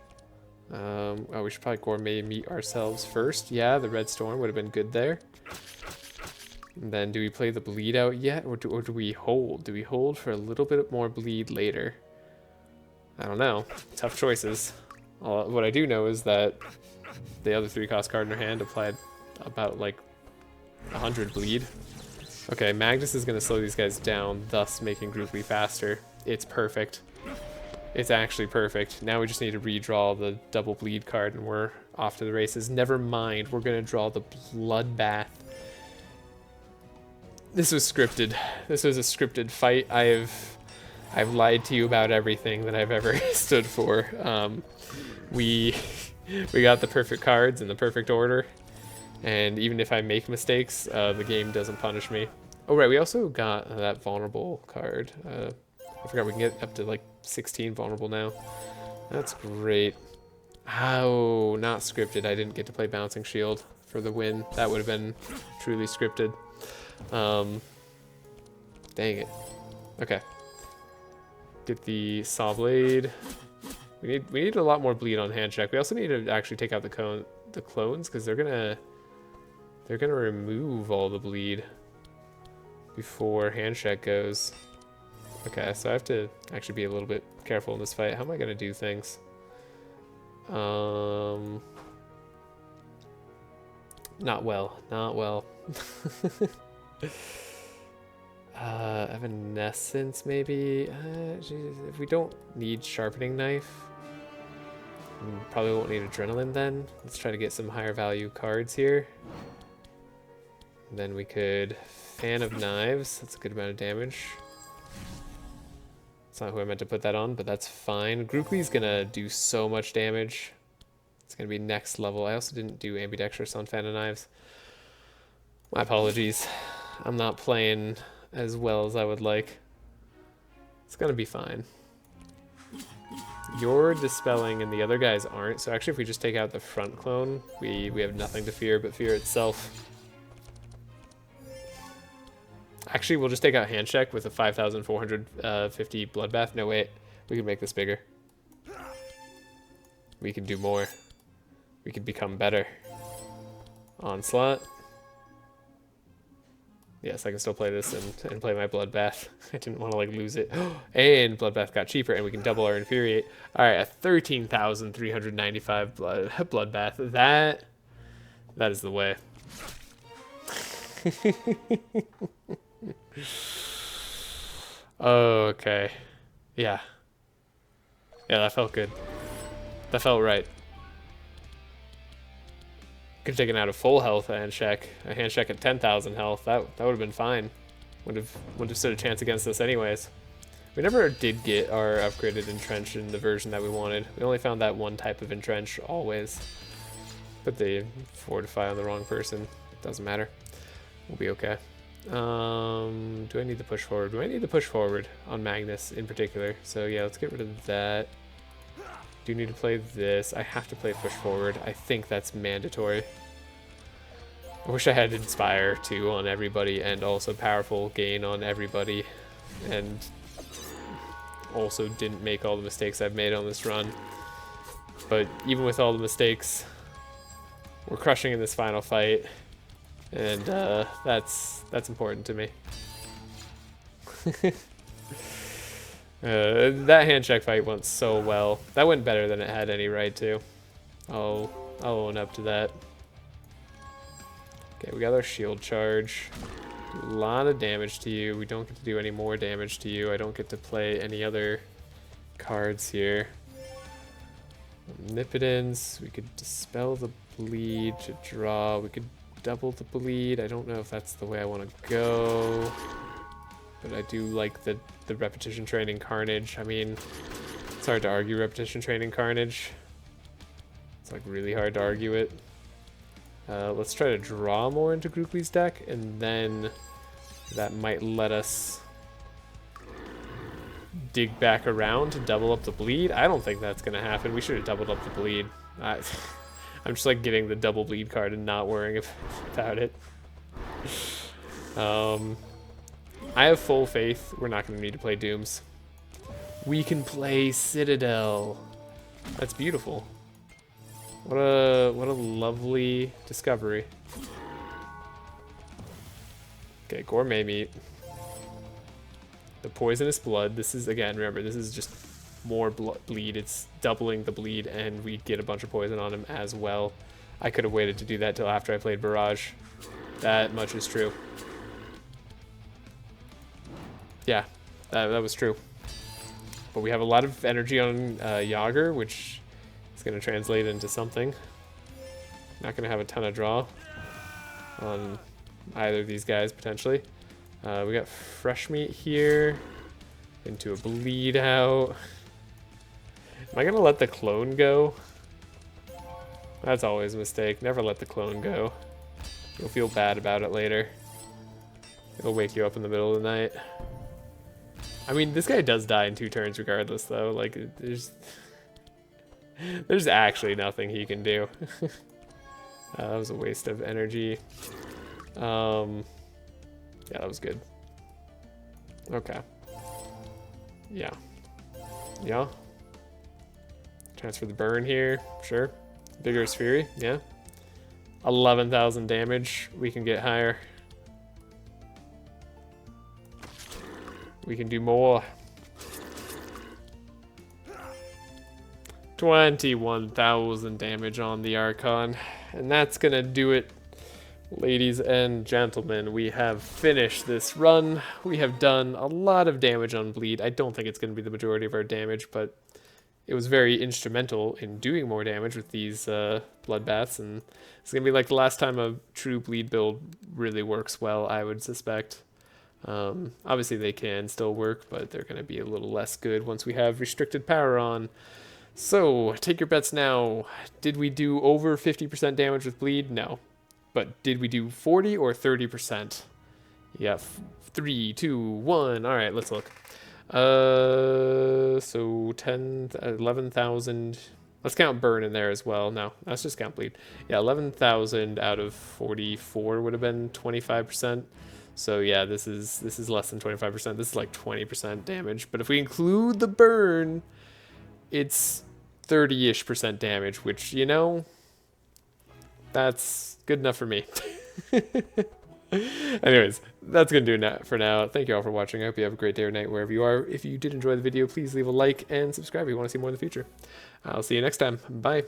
Oh, we should probably Gourmet Meat ourselves first. Yeah, the Red Storm would have been good there. And then do we play the bleed out yet, or do we hold? Do we hold for a little bit more bleed later? I don't know. Tough choices. What I do know is that the other 3-cost card in our hand applied about like 100 bleed. Okay, Magnus is going to slow these guys down, thus making Grukli faster. It's perfect. It's actually perfect. Now we just need to redraw the double bleed card and we're off to the races. Never mind, we're going to draw the Bloodbath. This was scripted. This was a scripted fight. I've lied to you about everything that I've ever stood for. We we got the perfect cards in the perfect order, and even if I make mistakes, the game doesn't punish me. Oh right, we also got that vulnerable card. I forgot we can get up to like 16 vulnerable now. That's great. Oh, not scripted. I didn't get to play Bouncing Shield for the win. That would have been truly scripted. Dang it. Okay. Get the Saw Blade. We need a lot more bleed on hand check. We also need to actually take out the clones because they're gonna remove all the bleed before hand check goes. Okay, so I have to actually be a little bit careful in this fight. How am I gonna do things? Not well. Not well. Evanescence maybe. If we don't need sharpening knife, we probably won't need adrenaline then. Let's try to get some higher value cards here. And then we could fan of knives. That's a good amount of damage. It's not who I meant to put that on, but that's fine. Grukli's gonna do so much damage. It's gonna be next level. I also didn't do ambidextrous on fan of knives. My apologies. I'm not playing as well as I would like. It's gonna be fine. You're dispelling and the other guys aren't, so actually if we just take out the front clone, we have nothing to fear but fear itself. Actually, we'll just take out hand check with a 5,450 bloodbath. No, wait. We can make this bigger. We can do more. We can become better. Onslaught. Yes, I can still play this and play my bloodbath. I didn't want to like lose it. And bloodbath got cheaper, and we can double our infuriate. All right, a 13,395 bloodbath. That is the way. Oh, okay. Yeah. Yeah, that felt good. That felt right. Could have taken out a full health hand check. A hand check at 10,000 health. That would have been fine. Would have stood a chance against us anyways. We never did get our upgraded entrench in the version that we wanted. We only found that one type of entrench always. Put the fortify on the wrong person. It doesn't matter. We'll be okay. Do I need the push forward? Do I need the push forward on Magnus in particular? So yeah, let's get rid of that. Do need to play this. I have to play push forward. I think that's mandatory. I wish I had Inspire too on everybody and also Powerful Gain on everybody, and also didn't make all the mistakes I've made on this run. But even with all the mistakes, we're crushing in this final fight. And that's important to me. That hand check fight went so well. That went better than it had any right to. I'll own up to that. Okay, we got our shield charge. Do a lot of damage to you. We don't get to do any more damage to you. I don't get to play any other cards here. Omnipotence. We could dispel the bleed to draw. We could double the bleed. I don't know if that's the way I want to go, but I do like the repetition training carnage. I mean, it's hard to argue repetition training carnage. It's like really hard to argue it. Let's try to draw more into Grukli's deck, and then that might let us dig back around to double up the bleed. I don't think that's gonna happen. We should have doubled up the bleed. I'm just like getting the double bleed card and not worrying about it. I have full faith we're not going to need to play Dooms. We can play Citadel. That's beautiful. What a lovely discovery. Okay, gourmet meat. The poisonous blood. This is, again, remember, this is just more bleed. It's doubling the bleed, and we get a bunch of poison on him as well. I could have waited to do that till after I played Barrage. That much is true. Yeah, that was true. But we have a lot of energy on Yager, which is going to translate into something. Not going to have a ton of draw on either of these guys, potentially. We got fresh meat here. Into a bleed out. Am I gonna let the clone go? That's always a mistake. Never let the clone go. You'll feel bad about it later. It'll wake you up in the middle of the night. I mean, this guy does die in 2 turns regardless, though. Like, there's actually nothing he can do. That was a waste of energy. Yeah, that was good. Okay. Yeah. Yeah. Transfer the burn here. Sure. Vigorous Fury. Yeah. 11,000 damage. We can get higher. We can do more. 21,000 damage on the Archon. And that's gonna do it, ladies and gentlemen. We have finished this run. We have done a lot of damage on bleed. I don't think it's gonna be the majority of our damage, but it was very instrumental in doing more damage with these bloodbaths, and it's gonna be like the last time a true bleed build really works well, I would suspect. Obviously they can still work, but they're gonna be a little less good once we have restricted power on. So take your bets now. Did we do over 50% damage with bleed? No. But did we do 40 or 30%? Yeah, 3, 2, 1. All right, let's look. So 11,000. Let's count burn in there as well. No, let's just count bleed. Yeah, 11,000 out of 44 would have been 25%. So yeah, this is less than 25%. This is like 20% damage. But if we include the burn, it's 30-ish% damage, which, you know, that's good enough for me. Anyways, that's going to do it for now. Thank you all for watching. I hope you have a great day or night wherever you are. If you did enjoy the video, please leave a like and subscribe if you want to see more in the future. I'll see you next time. Bye.